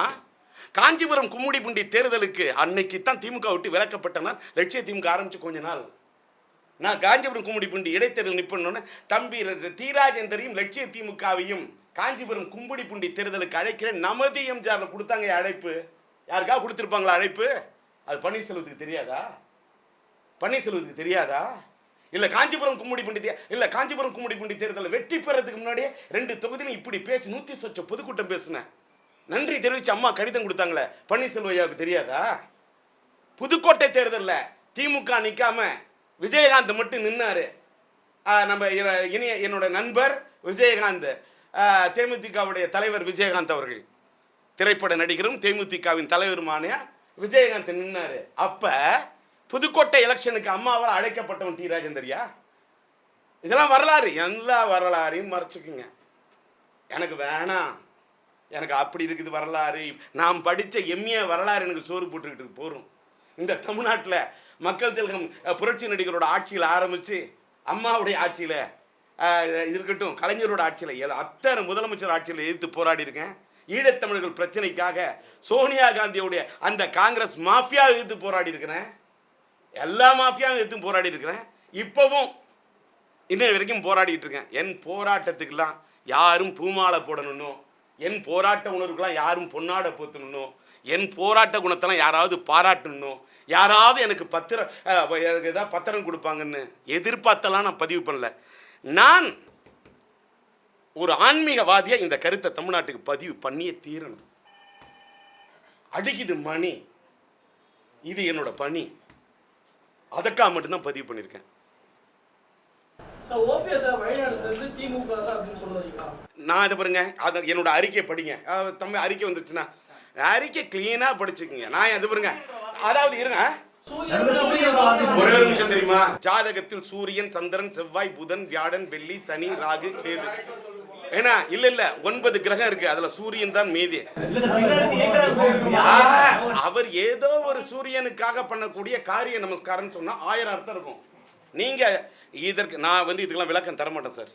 காஞ்சிபுரம் கும்மிடிப்பூண்டி தேர்தலுக்கு அன்னைக்கு தான் திமுக விட்டு விலக்கப்பட்டனால், லட்சிய திமுக ஆரம்பிச்சு கொஞ்ச நாள், நான் காஞ்சிபுரம் கும்மிடிப்பூண்டி இடைத்தேர்தல் நிற்பேன்னு தம்பி தீராஜேந்தரையும் லட்சிய திமுகவையும் காஞ்சிபுரம் கும்மிடிப்பூண்டி தேர்தலுக்கு அழைக்கிறேன். நமதி எம்ஜிஆர் கொடுத்தாங்க அழைப்பு. யாருக்காக கொடுத்துருப்பாங்களா அழைப்பு? அது பன்னீர்செல்வத்துக்கு தெரியாதா? பன்னீர்செல்வத்துக்கு தெரியாதா? இல்ல காஞ்சிபுரம் கும்மிடிப்பூண்டி தேர்தலில் வெற்றி பெறதுக்கு முன்னாடியே 2 தொகுதியிலும் இப்படி பேசி 100 சொச்ச பொதுக்கூட்டம் பேசினேன். நன்றி தெரிவிச்சு அம்மா கடிதம் கொடுத்தாங்களே, பன்னீர்செல்வையாவுக்கு தெரியாதா? புதுக்கோட்டை தேர்தலில் திமுக நிற்காம விஜயகாந்த் மட்டும் நின்னாரு. நம்ம என்னோட நண்பர் விஜயகாந்த், தேமுதிகவுடைய தலைவர் விஜயகாந்த் அவர்கள், திரைப்பட நடிகரும் தேமுதிகவின் தலைவருமான விஜயகாந்த் நின்னாரு. அப்ப புதுக்கோட்டை எலெக்ஷனுக்கு அம்மாவால் அழைக்கப்பட்டவன் டி ராஜேந்தரியா? இதெல்லாம் வரலாறு. எல்லா வரலாறையும் மறைச்சுக்குங்க. எனக்கு வேணாம், எனக்கு அப்படி இருக்குது வரலாறு. நாம் படித்த எம்ஏ வரலாறு எனக்கு சோறு போட்டுக்கிட்டு போகிறோம். இந்த தமிழ்நாட்டில் மக்கள் திலகம் புரட்சி நடிகரோட ஆட்சியில் ஆரம்பித்து, அம்மாவுடைய ஆட்சியில் இருக்கட்டும், கலைஞரோட ஆட்சியில், அத்தனை முதலமைச்சர் ஆட்சியில் எதிர்த்து போராடி இருக்கேன். ஈழத்தமிழர்கள் பிரச்சனைக்காக சோனியா காந்தியோடைய அந்த காங்கிரஸ் மாஃபியா எதிர்த்து போராடி இருக்கிறேன். எல்லா மாஃபியாவும் எதிர்த்து போராடி இருக்கிறேன். இப்போவும் இன்னை வரைக்கும் போராடிட்டு இருக்கேன். என் போராட்டத்துக்கெல்லாம் யாரும் பூமாலை போடணும்னோ, என் போராட்ட உணர்வுக்கெல்லாம் யாரும் பொன்னாடை போத்தணும்னோ, என் போராட்ட குணத்தெல்லாம் யாராவது பாராட்டணும், யாராவது எனக்கு ஏதாவது பத்திரம் கொடுப்பாங்கன்னு எதிர்பார்த்தெல்லாம் நான் பதிவு பண்ணல. நான் ஒரு ஆன்மீகவாதியா இந்த கருத்தை தமிழ்நாட்டுக்கு பதிவு பண்ணியே தீரணும். அடிக்குது மணி, இது என்னோட பணி. அதுக்காக மட்டும்தான் பதிவு பண்ணியிருக்கேன். நான் இதை பாருங்க, அது என்னோட அறிக்கை படிங்க. தம்பி அறிக்கை வந்துருச்சுன்னா அறிக்கை கிளீனா படிச்சுக்குங்க. நான் இது பாருங்க, அதாவது இருங்க, ஒரே ஒரு நிமிஷம் தெரியுமா? ஜாதகத்தில் சூரியன், சந்திரன், செவ்வாய், புதன், வியாழன், வெள்ளி, சனி, ராகு, கேது, ஏன்னா இல்ல 9 கிரகம் இருக்கு. அதுல சூரியன் தான் மீதி. அவர் ஏதோ ஒரு சூரியனுக்காக பண்ணக்கூடிய காரிய நமஸ்காரம் சொன்னா 1000 அர்த்தம் இருக்கும். நீங்க இதற்கு நான் இதுக்கெல்லாம் விளக்கம் தர மாட்டேன் சார்.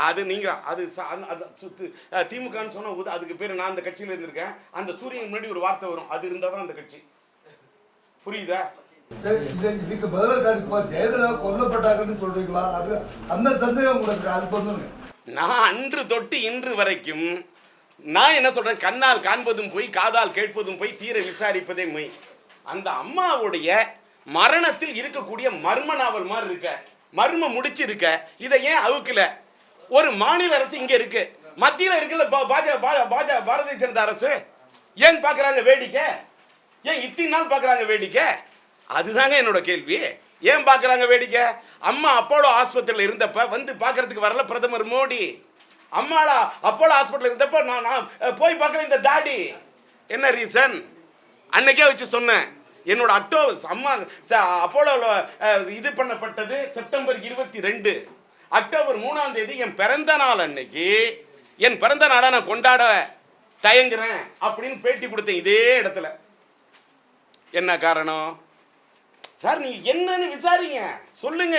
அது நீங்க அது திமுகன்னு சொன்னா அதுக்கு பேரு, நான் அந்த கட்சியில இருந்திருக்கேன். அந்த சூரியன் முன்னாடி ஒரு வார்த்தை வரும், அது இருந்தாதான் அந்த கட்சி. புரியுதா? இதுக்கு பதிலாக ஜெயலலிதா கொல்லப்பட்டாங்கன்னு சொல்றீங்களா? அது அந்த சந்தேகம் உங்களுக்கு அது சொல்லுங்க. நான் அன்று தொட்டு இன்று வரைக்கும் நான் என்ன சொல்றேன், கண்ணால் காண்பதும் போய், காதால் கேட்பதும் போய், தீர விசாரிப்பதே மெய். அந்த அம்மாவுடைய மரணத்தில் இருக்கக்கூடிய மர்ம நாவல் மாதிரி இருக்க, மர்மம் முடிச்சிருக்க, இதை ஏன் அவுக்கல? ஒரு மாநில அரசு இங்க இருக்கு, மத்தியில் இருக்குல்ல பாரதிய ஜனதா அரசு, ஏன் பாக்குறாங்க வேடிக்கை? ஏன் இத்தனை நாள் பாக்குறாங்க வேடிக்கை? அதுதாங்க என்னோட கேள்வி. ஏன் பாக்குறாங்க வேடிக்கை? அம்மா அப்போலோ ஆஸ்பத்திரியில் இருந்தப்ப பாக்குறதுக்கு வரல பிரதமர் மோடி. அம்மாளா அப்போலோ ஹாஸ்பிட்டல் இருந்தப்ப நான் போய் பார்க்கல இந்த தாடி. என்ன ரீசன்? அன்னைக்கே வச்சு சொன்னேன். என்னோட அம்மா அப்போலோவில் இது பண்ணப்பட்டது செப்டம்பர் 22. அக்டோபர் 3ஆம் தேதி என் பிறந்த நாள் அன்னைக்கு என் பிறந்த நாளை நான் கொண்டாட தயங்குறேன் அப்படின்னு பேட்டி கொடுத்தேன் இதே இடத்துல. என்ன காரணம் சார்? நீங்க என்னன்னு விசாரிங்க, சொல்லுங்க.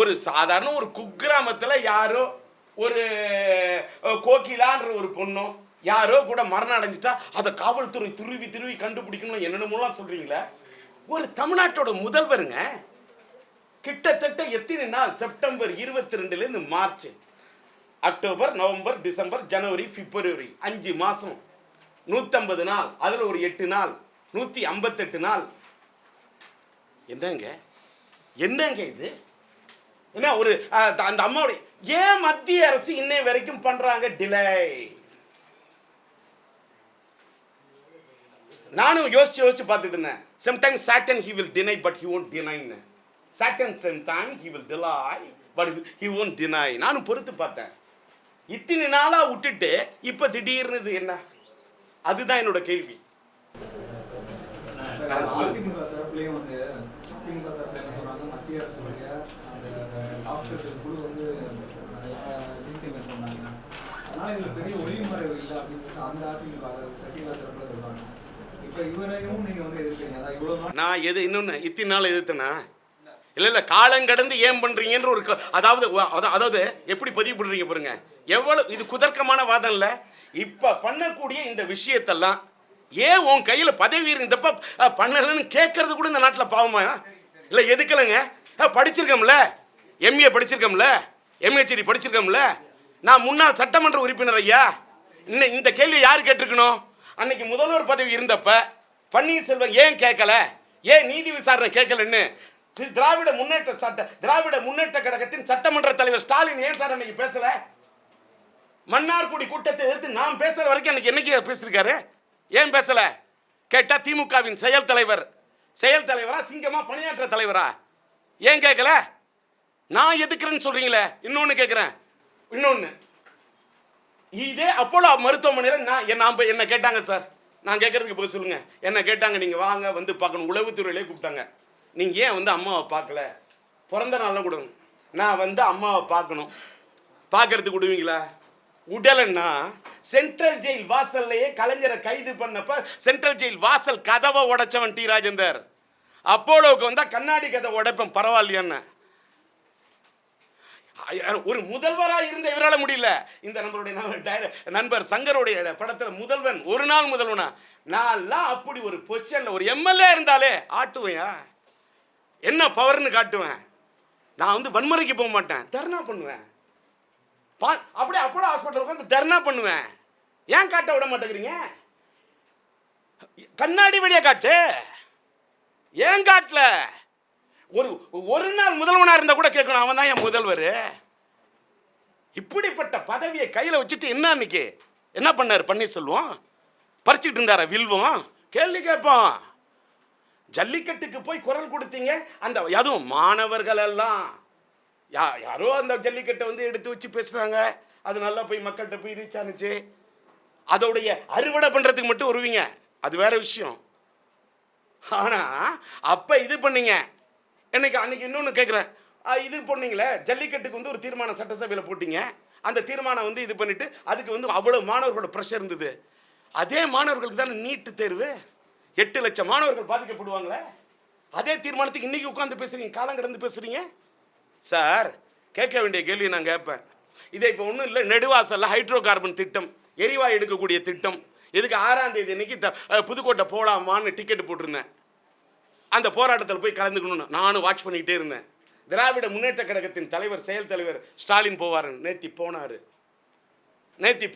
ஒரு சாதாரண ஒரு குக்கிராமத்தில் யாரோ ஒரு கோகிலான்ற ஒரு பொண்ணோ யாரோ கூட மரணம் அடைஞ்சிட்டா அதை காவல்துறை துருவி கண்டுபிடிக்கணும் என்னென்னமோலாம் சொல்றீங்களே. ஒரு தமிழ்நாட்டோட முதல்வருங்க கிட்டத்தட்ட எத்தனை நாள்? September 22 March, October, November, December, ஜனவரி, பிப்ரவரி 5 மாசம், 150 நாள், அதுல ஒரு 8 நாள், 158 நாள். என்னங்க இது? என்ன ஒரு அந்த அம்மாவுடைய ஏன் மத்திய அரசு இன்னை வரைக்கும் பண்றாங்க டிலே? நானும் யோசிச்சு பார்த்துட்டு இருந்தேன். Sometimes Satan he will deny but he won't deny. Satan sometimes he will delay but he won't deny. நானும் பொறுத்து பார்த்தேன். இத்தனை நாளா விட்டுட்டு இப்ப திடீர்னு என்ன? அதுதான் என்னோட கேள்வி. நான் எது இன்னொன்னு இத்தனை நாள் எதிர்த்தனா? இல்ல காலங்கடந்து ஏன் பண்றீங்கன்ற ஒரு அதாவது எப்படி பதிவு பண்றீங்க பாருங்க. எவ்வளவு இது குதர்க்கமான வாதம் இல்ல. இப்ப பண்ணக்கூடிய இந்த விஷயத்தெல்லாம் ஏன் உன் கையில பதவி இருந்தப்ப பண்ணலன்னு கேட்கறது கூட இந்த நாட்டில் பாவமா இல்ல? எதுக்கலங்க? படிச்சிருக்கோம்ல, எம்ஏ படிச்சிருக்கோம்ல, எம்ஏஹெச்டி படிச்சிருக்கோம்ல. நான் முன்னாள் சட்டமன்ற உறுப்பினர் ஐயா. இந்த கேள்வி யாரு கேட்டிருக்கணும்? அன்னைக்கு முதல்வர் பதவி இருந்தப்ப பன்னீர்செல்வம் ஏன் கேட்கல, ஏன் நீதி விசாரணை கேட்கலன்னு திராவிட முன்னேற்ற கழகத்தின் சட்டமன்ற தலைவர் ஸ்டாலின் ஏன் சார் அன்னைக்கு பேசல? மன்னார்குடி கூட்டத்தை எதிர்த்து நான் பேசுற வரைக்கும் அன்னைக்கு என்னைக்கு பேசிருக்காரு? ஏன் பேசல? கேட்டா திமுகவின் செயல் தலைவரா சிங்கமா பணியாற்ற தலைவரா? ஏன் கேட்கல? நான் எதுக்குறேன்னு சொல்றீங்களே. இன்னொன்னு கேட்கிறேன், இதே அப்போலோ மருத்துவமனையில் என்ன கேட்டாங்க சார். நான் கேட்கறதுக்கு போய் சொல்லுங்க. என்ன கேட்டாங்க, நீங்க வாங்க வந்து பார்க்கணும். உளவுத்துறையிலே கூப்பிட்டாங்க. நீங்க ஏன் அம்மாவை பார்க்கல? பிறந்த நாள்லாம் கொடுங்க. நான் அம்மாவை பார்க்கணும். பார்க்கறதுக்கு விடுவீங்களா? உடலன்னா சென்ட்ரல் ஜெயில் வாசல்லையே கலைஞரை கைது பண்ணப்ப சென்ட்ரல் ஜெயில் வாசல் கதவை உடைச்சவன் டி ராஜேந்தர். அப்போலோவுக்கு கண்ணாடி கதவை உடைப்பேன் பரவாயில்லையான்னு. ஒரு முதல்வராக இருந்த இவரால் முடியல. இந்த நம்மளுடைய நண்பர் சங்கருடைய படத்தில் முதல்வன், ஒரு நாள் முதல்வனா, நான்லாம் அப்படி ஒரு பொசிஷன்ல ஒரு எம்எல்ஏ இருந்தாலே ஆட்டுவேன். என்ன பவர்னு காட்டுவேன். நான் வன்முறைக்கு போக மாட்டேன், தர்ணா பண்ணுவேன். அப்படியே அப்போலோ ஹாஸ்பிட்டல் உட்காந்து தர்ணா பண்ணுவேன். ஏன் காட்ட விட மாட்டேங்கிறீங்க? கண்ணாடி வழியா காட்டு. ஏன் காட்டல? ஒரு நாள் முதல்வனா இருந்தா கூட கேட்கணும், அவன் தான் என் முதல்வர். இப்படிப்பட்ட பதவியை கையில வச்சுட்டு என்ன பண்ணாரு பன்னீர்செல்வம்? பறிச்சுட்டு இருந்தாரா வில்வம்? கேள்வி கேட்போம். ஜல்லிக்கட்டுக்கு போய் குரல் கொடுத்தீங்க. அதுவும் மாணவர்கள் எல்லாம் யாரோ அந்த ஜல்லிக்கட்டை எடுத்து வச்சு பேசுறாங்க. அது நல்லா போய் மக்கள்கிட்ட போய் ரீச் ஆனிச்சு. அதோடைய அறுவடை பண்றதுக்கு மட்டும் வருவீங்க, அது வேற விஷயம். ஆனா அப்ப இது பண்ணீங்க. அன்னைக்கு இன்னொன்று கேட்குறேன், இது பண்ணீங்களே ஜல்லிக்கட்டுக்கு ஒரு தீர்மானம் சட்டசபையில் போட்டீங்க. அந்த தீர்மானம் இது பண்ணிட்டு அதுக்கு அவ்வளோ மாணவர்களோட ப்ரெஷர் இருந்தது. அதே மாணவர்களுக்கு தானே நீட்டு தேர்வு. 8 லட்சம் மாணவர்கள் பாதிக்கப்படுவாங்களே. அதே தீர்மானத்துக்கு இன்னைக்கு உட்காந்து பேசுறீங்க, காலம் கடந்து பேசுறீங்க. சார், கேட்க வேண்டிய கேள்வி நான் கேட்பேன். இதை இப்போ ஒன்றும் இல்லை, நெடுவாசல்ல ஹைட்ரோ கார்பன் திட்டம், எரிவாயு எடுக்கக்கூடிய திட்டம். இதுக்கு 6ஆம் தேதி அன்னைக்கு புதுக்கோட்டை போகலாமான்னு டிக்கெட் போட்டிருந்தேன். அந்த போராட்டத்தில் போய் கலந்துக்கணும்னு நானும் வாட்ச் பண்ணிக்கிட்டே இருந்தேன். திராவிட முன்னேற்ற கழகத்தின் செயல் தலைவர் ஸ்டாலின் போவார். நேத்தி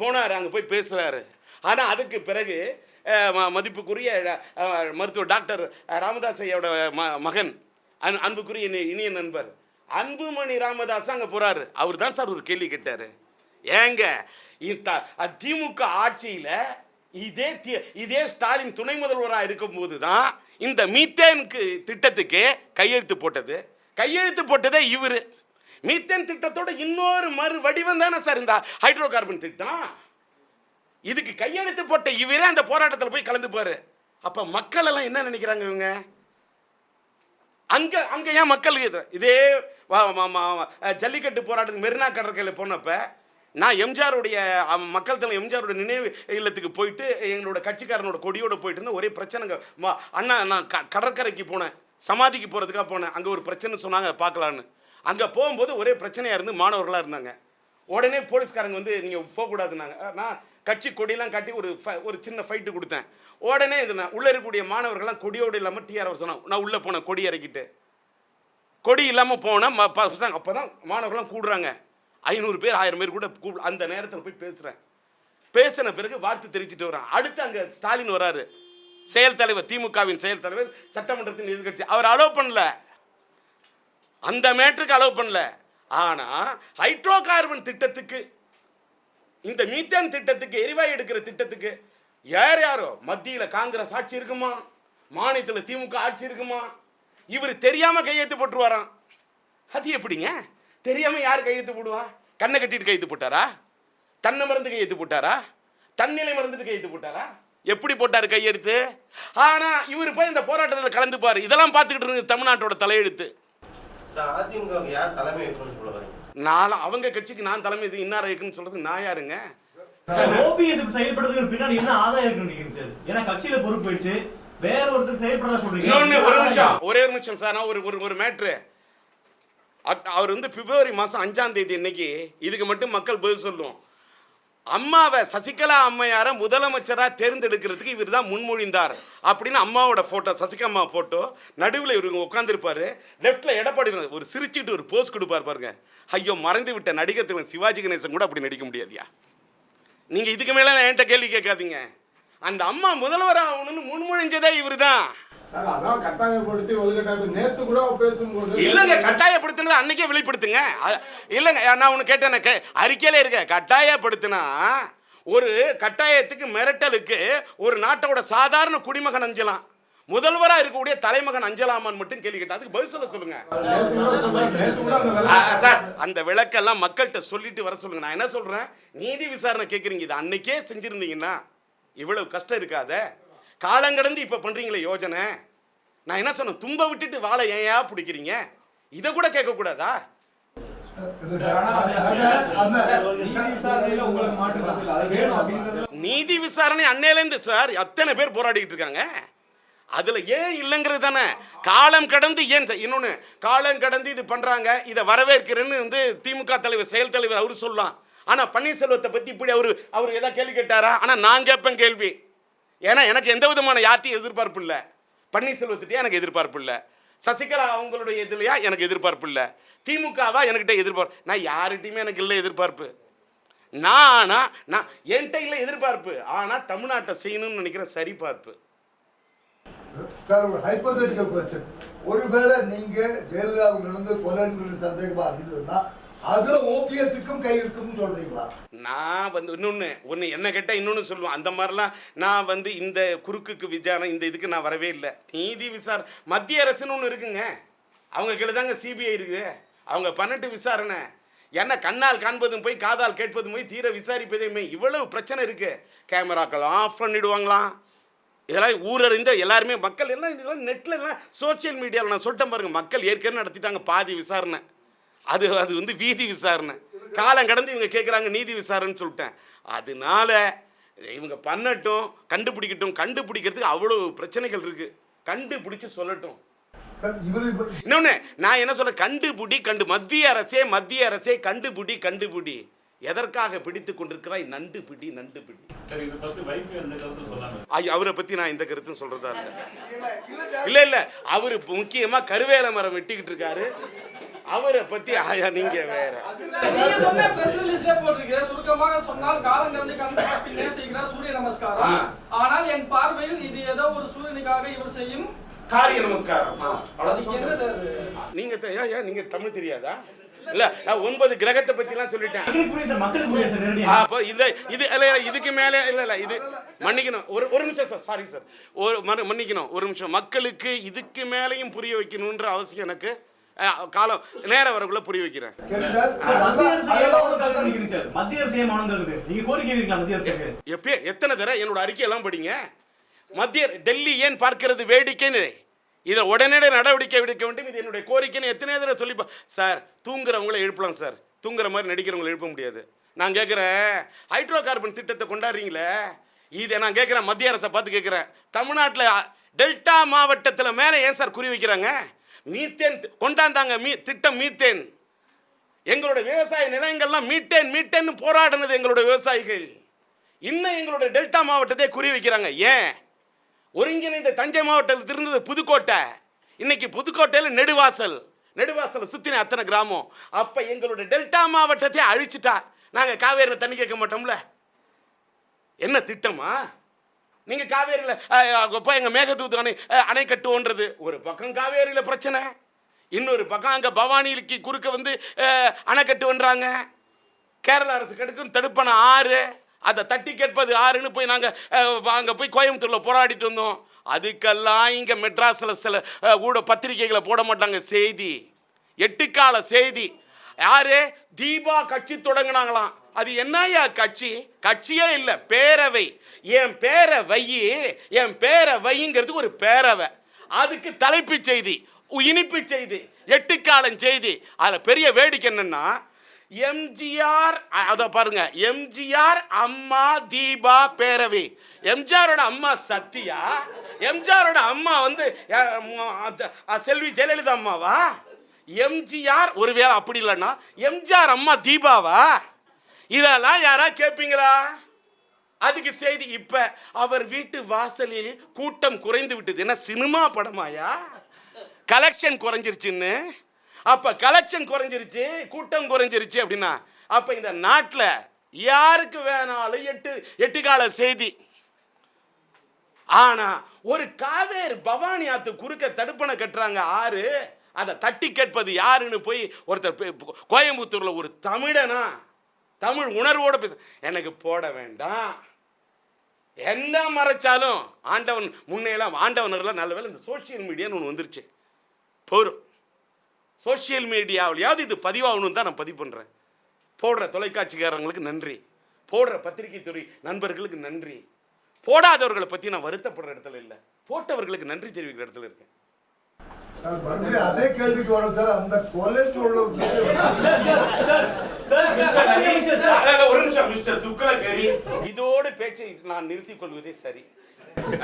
போனார், அங்கே போய் பேசுகிறாரு. ஆனால் அதுக்கு பிறகு மதிப்புக்குரிய மருத்துவர் டாக்டர் ராமதாஸ் ஐயோட மகன், அன்புக்குரிய இனிய நண்பர் அன்புமணி ராமதாஸ் அங்கே போகிறாரு. அவர் தான் சார் ஒரு கேள்வி கேட்டார். ஏங்க திமுக ஆட்சியில் இதே ஸ்டாலின் துணை முதல்வராக இருக்கும் போது தான் இந்த மீத்தேனுக்கு திட்டத்துக்கு கையெழுத்து போட்டதே இவர். மீத்தேன் திட்டத்தோட இன்னொரு மறு வடிவம் தானே சார் இந்த ஹைட்ரோ கார்பன் திட்டம். இதுக்கு கையெழுத்து போட்ட இவரே அந்த போராட்டத்தில் போய் கலந்துப்பாரு. அப்ப மக்கள் எல்லாம் என்ன நினைக்கிறாங்க? இவங்க அங்க ஏன் மக்கள் இதே ஜல்லிக்கட்டு போராட்டத்துக்கு மெரினா கடற்கரையில் போனப்ப நான் எம்ஜிஆருடைய மக்கள் தலைவர் எம்ஜிஆருடைய நினைவு இல்லத்துக்கு போயிட்டு எங்களோட கட்சிக்காரனோட கொடியோடு போயிட்டு இருந்தேன். ஒரே பிரச்சனைங்க. அண்ணா நான் கடற்கரைக்கு போனேன், சமாதிக்கு போகிறதுக்காக போனேன். அங்கே ஒரு பிரச்சனை சொன்னாங்க, பார்க்கலான்னு. அங்கே போகும்போது ஒரே பிரச்சனையாக இருந்து மாணவர்களாக இருந்தாங்க. உடனே போலீஸ்காரங்க வந்து நீங்கள் போகக்கூடாதுன்னாங்க. நான் கட்சி கொடியெல்லாம் காட்டி ஒரு சின்ன ஃபைட்டு கொடுத்தேன். உடனே இது நான் உள்ளே இருக்கக்கூடிய மாணவர்கள்லாம் கொடியோடு இல்லாமல் டிஆர்எஸ் சொன்னான். நான் உள்ளே போனேன், கொடி இறக்கிட்டு. கொடி இல்லாமல் போனேன். அப்போ தான் மாணவர்கள்லாம் கூடுறாங்க. 500 பேர் 1000 பேர் கூட அந்த நேரத்தில் போய் பேசுகிறேன். பேசின பிறகு வாழ்த்து தெரிவிச்சுட்டு வரேன். அடுத்து அங்கே ஸ்டாலின் வராரு, செயல் தலைவர், திமுகவின் செயல் தலைவர், சட்டமன்றத்தின் எதிர்கட்சி. அவர் அலோவ் பண்ணல, அந்த மேட்டருக்கு அலோவ் பண்ணல. ஆனால் ஹைட்ரோ கார்பன் திட்டத்துக்கு, இந்த மீத்தேன் திட்டத்துக்கு, எரிவாயு எடுக்கிற திட்டத்துக்கு யாரோ மத்தியில் காங்கிரஸ் ஆட்சி இருக்குமா, மாநிலத்தில் திமுக ஆட்சி இருக்குமா, இவர் தெரியாம கையெழுத்து போட்டுருவாராம். அது எப்படிங்க தெரியாம யார் கையெழுத்து போடுவா? கண்ணை கட்டிட்டு கையெழுத்து போட்டாரா? தன்னை மருந்து கையெழுத்து போட்டாரா? தன்னிலை மறந்துட்டு கையெழுத்து போட்டாரா? எப்படி போட்டாரு கையெழுத்து? ஆனா இவர் போய் இந்த போராட்டத்தில் கலந்துப்பாரு. இதெல்லாம் பார்த்துக்கிட்டு இருக்கு தமிழ்நாட்டோட தலையெழுத்து. நான் அவங்க கட்சிக்கு நான் தலைமை இன்னார இருக்குன்னு சொல்றது நான் யாருங்க? ஓபிஎஸ் செயல்படுறதுக்கு பின்னாடி என்ன ஆதாயம் இருக்குன்னு நினைக்கிறீங்க சார்? ஏன்னா கட்சியில பொறுப்பு போயிடுச்சு, வேற ஒருத்தர் செயல்படுறதா சொல்றீங்க. இன்னொன்னு ஒரே ஒரு நிமிஷம் சார். நான் ஒரு மேட்ரு. அவர் வந்து பிப்ரவரி மாதம் 5ஆம் தேதி இன்னைக்கு இதுக்கு மட்டும் மக்கள் பதில் சொல்லுவோம். அம்மாவை, சசிகலா அம்மையாரை முதலமைச்சராக தேர்ந்தெடுக்கிறதுக்கு இவர் தான் முன்மொழிந்தார் அப்படின்னு அம்மாவோட ஃபோட்டோ, சசிகலா அம்மா ஃபோட்டோ, நடுவில் இவங்க உட்காந்துருப்பாரு. லெஃப்டில் எடப்பாடி ஒரு சிரிச்சுட்டு ஒரு போஸ் கொடுப்பார் பாருங்க. ஐயோ, மறைந்து விட்ட நடிகர் சிவாஜி கணேசன் கூட அப்படி நடிக்க முடியாதியா? நீங்கள் இதுக்கு மேலே என்கிட்ட கேள்வி கேட்காதீங்க. அந்த அம்மா முதல்வர் ஆகணும்னு முன்மொழிஞ்சதே இவர் தான். இல்லங்க, கட்டாயப்படுத்தினது அன்னைக்கே வெளிப்படுத்துங்க. இல்லங்க, நான் ஒன்று கேட்டேன், அறிக்கையில இருக்க கட்டாயப்படுத்தினா ஒரு கட்டாயத்துக்கு மிரட்டலுக்கு ஒரு நாட்டோட சாதாரண குடிமகன் அஞ்சலாம், முதல்வராக இருக்கக்கூடிய தலைமகன் அஞ்சலாமான்னு மட்டும் கேள்வி கேட்டா அதுக்கு பதில் சொல்ல சொல்லுங்க சார். அந்த விளக்கெல்லாம் மக்கள்கிட்ட சொல்லிட்டு வர சொல்லுங்க. நான் என்ன சொல்றேன், நீதி விசாரணை கேட்குறீங்க, இது அன்னைக்கே செஞ்சிருந்தீங்கன்னா இவ்வளவு கஷ்டம் இருக்காத. காலங்கடந்து இப்ப பண்றீங்களே யோஜனை. நான் என்ன சொன்னேன், தும்ப விட்டுட்டு வாழை ஏயா பிடிக்கிறீங்க? இதை கூட கேட்க கூடாதா? நீதி விசாரணை அன்னையிலேருந்து சார் அத்தனை பேர் போராடிக்கிட்டு இருக்காங்க. அதுல ஏன் இல்லைங்கிறது தானே. காலம் கடந்து ஏன் இன்னொன்னு, காலம் கடந்து இது பண்றாங்க, இதை வரவேற்கிறேன்னு வந்து திமுக தலைவர், செயல் தலைவர் அவரு சொல்லலாம். ஆனா பன்னீர்செல்வத்தை பத்தி இப்படி அவர் ஏதாவது கேள்வி கேட்டாரா? ஆனா நான் கேட்பேன் கேள்வி. ஏன்னா எனக்கு எந்த விதமான யார்ட்டையும் எதிர்பார்ப்பு இல்லை. பன்னீர்செல்வத்திட்டே எனக்கு எதிர்பார்ப்பு இல்லை. சசிகலா அவங்களுடைய இதுலையா எனக்கு எதிர்பார்ப்பு இல்லை. திமுகவா எனக்கிட்ட எதிர்பார்ப்பு. நான் யார்கிட்டையுமே எனக்கு இல்லை எதிர்பார்ப்பு. நான் என்கிட்ட இல்லை எதிர்பார்ப்பு. ஆனா தமிழ்நாட்டை செய்யணும்னு நினைக்கிற சரிபார்ப்பு. சார், ஒரு ஹைப்போதெட்டிக்கல் क्वेश्चन. ஒருவேளை நீங்க ஜெயலலிதாவுக்கு நடந்து கொலைன்னு சந்தேகமா இருந்ததுன்னா அதுல ஓபிஎஸ்க்கும் கை இருக்குன்னு சொல்றீங்களா? நான் வந்து ஒன்று என்ன கேட்டால் இன்னொன்று சொல்லுவேன். அந்த மாதிரிலாம் நான் வந்து இந்த குறுக்குக்கு விசாரணை இந்த இதுக்கு நான் வரவே இல்லை. நீதி விசாரணை மத்திய அரசுன்னு ஒன்று இருக்குங்க, அவங்க கீழே தாங்க சிபிஐ இருக்குது. அவங்க 12 விசாரணை. என்ன கண்ணால் காண்பதும் போய் காதால் கேட்பதும் போய் தீர விசாரிப்பதுமே. இவ்வளவு பிரச்சனை இருக்கு. கேமராக்கள் ஆஃப் பண்ணிடுவாங்களாம். இதெல்லாம் ஊரறிந்த எல்லாருமே மக்கள் எல்லாம் இதெல்லாம் நெட்டில் எல்லாம் சோசியல் மீடியாவில் நான் சொல்லிட்டேன் பாருங்க. மக்கள் ஏற்கனவே நடத்திட்டாங்க பாதி விசாரணை. அது வந்து வீதி விசாரணை. காலம் கடந்து இவங்க கேட்குறாங்க நீதி விசாரணைன்னு சொல்லிட்டேன். அதனால இவங்க பண்ணட்டும், கண்டுபிடிக்கிறதுக்கு அவ்வளோ பிரச்சனைகள் இருக்கு. கண்டுபிடிச்சு சொல்லட்டும். இன்னொன்று நான் என்ன சொல்ல, மத்திய அரசே கண்டுபிடி. எதற்காக பிடித்து கொண்டிருக்கிறாய்? நண்டு பிடி. அவரை பத்தி நான் இந்த கருத்து சொல்றதா இல்ல. அவரு முக்கியமா கருவேல மரம் வெட்டிக்கிட்டு இருக்காரு. அவரை பத்தி நீங்க வேற. நீங்க சொன்ன பிரஸ் ரிலீஸ்ல போட்டுருக்கீங்க, சுருக்கமாக சொன்னால் காலம் கடந்து கண் பின்னே செய்கிறார் சூரிய நமஸ்காரம். ஆனால் என் பார்வையில் இது ஏதோ ஒரு சூரியனுக்காக இவர் செய்யும் காரிய நமஸ்காரம். என்ன சார் நீங்க தமிழ் தெரியாதா? இல்ல 9 கிரகத்தை பத்தி எல்லாம் சொல்லிட்டேன். இதுக்கு மேல இல்ல இது மன்னிக்கணும். ஒரு நிமிஷம் சார், சாரி சார், மன்னிக்கணும் ஒரு நிமிஷம். மக்களுக்கு இதுக்கு மேலையும் புரிய வைக்கணும்ன்ற அவசியம் எனக்கு காலம் நேரம் வரக்குள்ள புரிய வைக்கிறேன். எத்தனை தடவை என்னோட அறிக்கையெல்லாம் படிங்க. டெல்லி ஏன் பார்க்கிறது வேடிக்கைன்னு, இதை உடனே நடவடிக்கை எடுக்க வேண்டும், இது என்னுடைய கோரிக்கைன்னு எத்தனை தடவை சொல்லி. சார், தூங்குறவங்கள எழுப்பலாம் சார், தூங்குற மாதிரி நடிக்கிறவங்களை எழுப்ப முடியாது. நான் கேட்குறேன், ஹைட்ரோ கார்பன் திட்டத்தை கொண்டாடுறீங்களே, இதை நான் கேட்குறேன், மத்திய அரசை பார்த்து கேட்குறேன், தமிழ்நாட்டில் டெல்டா மாவட்டத்தில் மேலே ஏன் சார் குறி வைக்கிறாங்க? மீத்தேன் கொண்டாந்தாங்க, திட்டம் மீத்தேன். எங்களோட விவசாய நிலங்கள்லாம் மீட்டேன்னு போராடினது எங்களுடைய விவசாயிகள். இன்னும் எங்களுடைய டெல்டா மாவட்டத்தை குறி வைக்கிறாங்க. ஏன்? ஒருங்கிணைந்த தஞ்சை மாவட்டத்தில் இருந்தது புதுக்கோட்டை, இன்னைக்கு புதுக்கோட்டையில் நெடுவாசல் சுற்றின அத்தனை கிராமம். அப்போ எங்களுடைய டெல்டா மாவட்டத்தை அழிச்சிட்டா நாங்கள் காவேரியில் தண்ணி கேட்க மாட்டோம்ல? என்ன திட்டமா? நீங்கள் காவேரியில் போய் எங்கள் மேகதூத்து அணை கட்டுவோன்றது ஒரு பக்கம் காவேரியில் பிரச்சனை, இன்னொரு பக்கம் அங்கே பவானிக்கு குறுக்க அணை கட்டுவன்றாங்க. கேரள அரசு கெடுக்கும் தடுப்பணை 6, அதை தட்டி கேட்பது 6ன்னு போய் நாங்கள் அங்கே போய் கோயம்புத்தூரில் போராடிட்டு வந்தோம். அதுக்கெல்லாம் இங்கே மெட்ராஸில் சில பத்திரிகைகளை போட மாட்டாங்க செய்தி, 8 கால செய்தி. யாரு? தீபா கட்சி தொடங்கினாங்களாம். அது என்னையா கட்சி? கட்சியே இல்லை, பேரவை. என் பேரை வைங்கிறது ஒரு பேரவை. அதுக்கு தலைப்பு செய்தி, இனிப்பு செய்தி, 8 காலம் செய்தி. அதில் பெரிய வேடிக்கை என்னன்னா, எம்ஜிஆர், அதை பாருங்க, எம்ஜிஆர் அம்மா தீபா பேரவை. எம்ஜிஆரோட அம்மா சத்யா, எம்ஜிஆரோட அம்மா செல்வி ஜெயலலிதா அம்மாவா? எம்ஜிஆர் ஒருவேளை அப்படி இல்லைன்னா எம்ஜிஆர் அம்மா தீபாவா? இதெல்லாம் யாரா கேட்பீங்களா? அதுக்கு செய்தி. இப்ப அவர் வீட்டு வாசலில் கூட்டம் குறைந்து விட்டது. என்ன சினிமா படமாயா? கலெக்ஷன் குறைஞ்சிருச்சுன்னு. அப்ப கலெக்ஷன் குறைஞ்சிருச்சு, கூட்டம் குறைஞ்சிருச்சு அப்படின்னா அப்ப இந்த நாட்டில் யாருக்கு வேணாலும் 8 கால செய்தி. ஆனா ஒரு காவேரி பவானி ஆத்து குறுக்க தடுப்பணை கட்டுறாங்க 6, அதை தட்டி கேட்பது யாருன்னு போய் ஒருத்தர் கோயம்புத்தூர்ல ஒரு தமிழனா தமிழ் உணர்வோட பேச, எனக்கு போட வேண்டாம், என்ன மறைச்சாலும் ஆண்டவன் முன்னையெல்லாம் ஆண்டவனர்லாம் நல்ல வேலை இந்த சோசியல் மீடியான்னு ஒன்று வந்துருச்சு. போரும் சோசியல் மீடியாவிலையாவது இது பதிவாகணும்னு தான் நான் பதிவு பண்ணுறேன். போடுற தொலைக்காட்சிக்காரங்களுக்கு நன்றி, போடுற பத்திரிகை துறை நண்பர்களுக்கு நன்றி. போடாதவர்களை பற்றி நான் வருத்தப்படுற இடத்துல இல்லை, போட்டவர்களுக்கு நன்றி தெரிவிக்கிற இடத்துல இருக்கேன். அதே கேள்விக்கு வரும் சார். அந்த கொலஸ்ட்ரால் ஒரு நிமிஷம் மிஸ்டர் துக்ளக்கரி, இதோடு பேச்சை நான் நிறுத்திக் கொள்வதே சரி.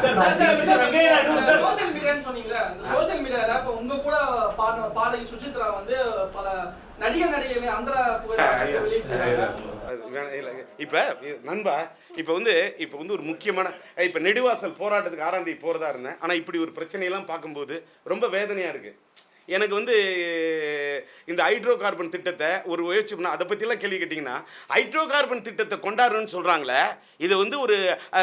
சோசியல் மீடியான்னு சொன்னீங்களா? இந்த சோசியல் மீடியால இப்ப உங்க கூட பாடகி சுசித்ரா பல நடிகைகள் அந்த இப்ப நண்பா, இப்ப ஒரு முக்கியமான இப்ப நெடுவாசல் போராட்டத்துக்கு ஆராந்தி போறதா இருந்தேன். ஆனா இப்படி ஒரு பிரச்சனையெல்லாம் பார்க்கும்போது ரொம்ப வேதனையா இருக்கு. எனக்கு இந்த ஹைட்ரோ கார்பன் திட்டத்தை ஒரு முயற்சி பண்ண, அதை பற்றிலாம் கேள்வி கேட்டிங்கன்னா, ஹைட்ரோ கார்பன் திட்டத்தை கொண்டாடுறோன்னு சொல்கிறாங்களே, இது ஒரு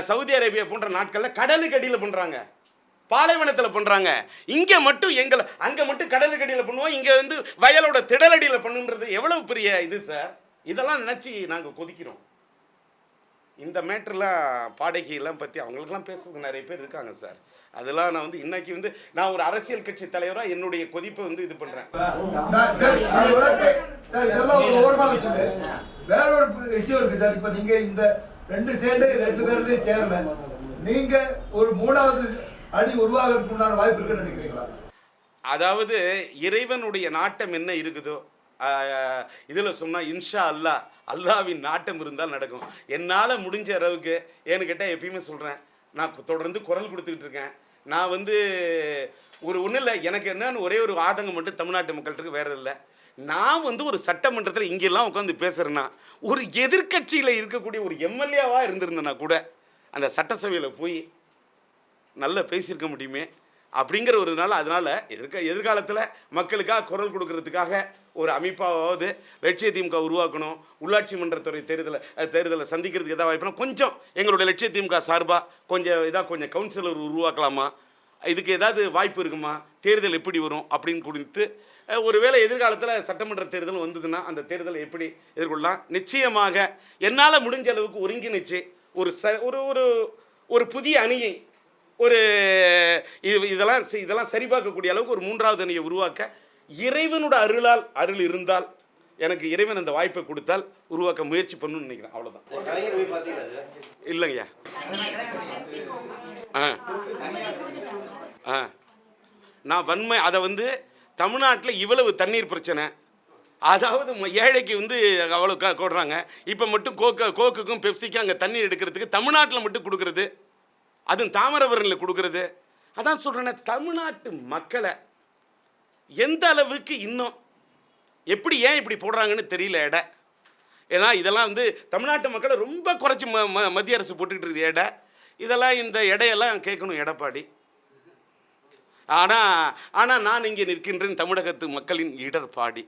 சவுதி அரேபியா போன்ற நாட்களில் கடலுக்கு அடியில் பண்ணுறாங்க, பாலைவனத்தில் பண்ணுறாங்க. இங்கே மட்டும் அங்கே மட்டும் கடலுக்கு அடியில் பண்ணுவோம், இங்கே வயலோட திடலடியில் பண்ணுன்றது எவ்வளவு பெரிய இது சார். இதெல்லாம் நினச்சி நாங்கள் கொதிக்கிறோம். இந்த மேட்டர்லாம் பாடகியெல்லாம் பற்றி அவங்களுக்கெல்லாம் பேசுறதுக்கு நிறைய பேர் இருக்காங்க சார். அதெல்லாம் நான் இன்னைக்கு நான் ஒரு அரசியல் கட்சி தலைவராக என்னுடைய கொதிப்பை இது பண்ணுறேன். வேற ஒரு விஷயம் இருக்கு சார். இப்போ நீங்கள் இந்த 2 பேர்லையும் சேரல, நீங்கள் ஒரு 3வது அணி உருவாகிறதுக்கு உண்டான வாய்ப்பு இருக்குன்னு நினைக்கிறீங்களா? அதாவது இறைவனுடைய நாட்டம் என்ன இருக்குதோ இதில் சொன்னால் இன்ஷா அல்லாவின் நாட்டம் இருந்தால் நடக்கும். என்னால் முடிஞ்ச அளவுக்கு ஏன்னு கேட்டால் எப்பயுமே சொல்கிறேன், நான் தொடர்ந்து குரல் கொடுத்துக்கிட்டு இருக்கேன். நான் ஒன்றும் இல்லை, எனக்கு என்னன்னு ஒரே ஒரு ஆதங்கம் மட்டும் தமிழ்நாட்டு மக்கள்கிட்ட வேறு இல்லை. நான் ஒரு சட்டமன்றத்தில் இங்கெல்லாம் உட்காந்து பேசுகிறேன்னா, ஒரு எதிர்கட்சியில் இருக்கக்கூடிய ஒரு எம்எல்ஏவாக இருந்திருந்தேன்னா கூட அந்த சட்டசபையில் போய் நல்லா பேசியிருக்க முடியுமே அப்படிங்கிற ஒரு நாள். அதனால் எதிர்காலத்தில் மக்களுக்காக குரல் கொடுக்கறதுக்காக ஒரு அமைப்பாவது லட்சிய திமுக உருவாக்கணும். உள்ளாட்சி மன்றத்துறை தேர்தலை சந்திக்கிறதுக்கு எதாவது வாய்ப்புனா கொஞ்சம் எங்களுடைய லட்சிய திமுக சார்பாக கொஞ்சம் கவுன்சிலர் உருவாக்கலாமா, இதுக்கு ஏதாவது வாய்ப்பு இருக்குமா, தேர்தல் எப்படி வரும் அப்படின்னு குறித்து ஒருவேளை எதிர்காலத்தில் சட்டமன்ற தேர்தல் வந்ததுன்னா அந்த தேர்தலை எப்படி எதிர்கொள்ளலாம். நிச்சயமாக என்னால் முடிஞ்ச அளவுக்கு ஒருங்கிணைச்சு ஒரு புதிய அணியை இதெல்லாம் சரிபார்க்கக்கூடிய அளவுக்கு ஒரு 3வது அணியை உருவாக்க இறைவனோட அருள் இருந்தால், எனக்கு இறைவன் அந்த வாய்ப்பை கொடுத்தால் உருவாக்க முயற்சி பண்ணணும்னு நினைக்கிறேன். அவ்வளோதான். இல்லைங்கய்யா. நான் வன்மை அதை தமிழ்நாட்டில் இவ்வளவு தண்ணீர் பிரச்சனை, அதாவது ஏழைக்கு வந்து அவ்வளோ கொடுறாங்க. இப்போ மட்டும் கோக்குக்கும் பெப்சிக்கும் அங்கே தண்ணி எடுக்கிறதுக்கு தமிழ்நாட்டில் மட்டும் கொடுக்குறது, அதுவும் தாமிரபரணியில் கொடுக்குறது. அதான் சொல்கிறேன்னே, தமிழ்நாட்டு மக்களை எந்த அளவுக்கு இன்னும் எப்படி ஏன் இப்படி போடுறாங்கன்னு தெரியல எடை. ஏன்னா இதெல்லாம் வந்து தமிழ்நாட்டு மக்களை ரொம்ப குறைச்சி மத்திய அரசு போட்டுக்கிட்டு இருக்குது எடை. இதெல்லாம் இந்த எடையெல்லாம் கேட்கணும் எடப்பாடி. ஆனால் நான் இங்கே நிற்கின்றேன் தமிழகத்து மக்களின் இடர்பாடி.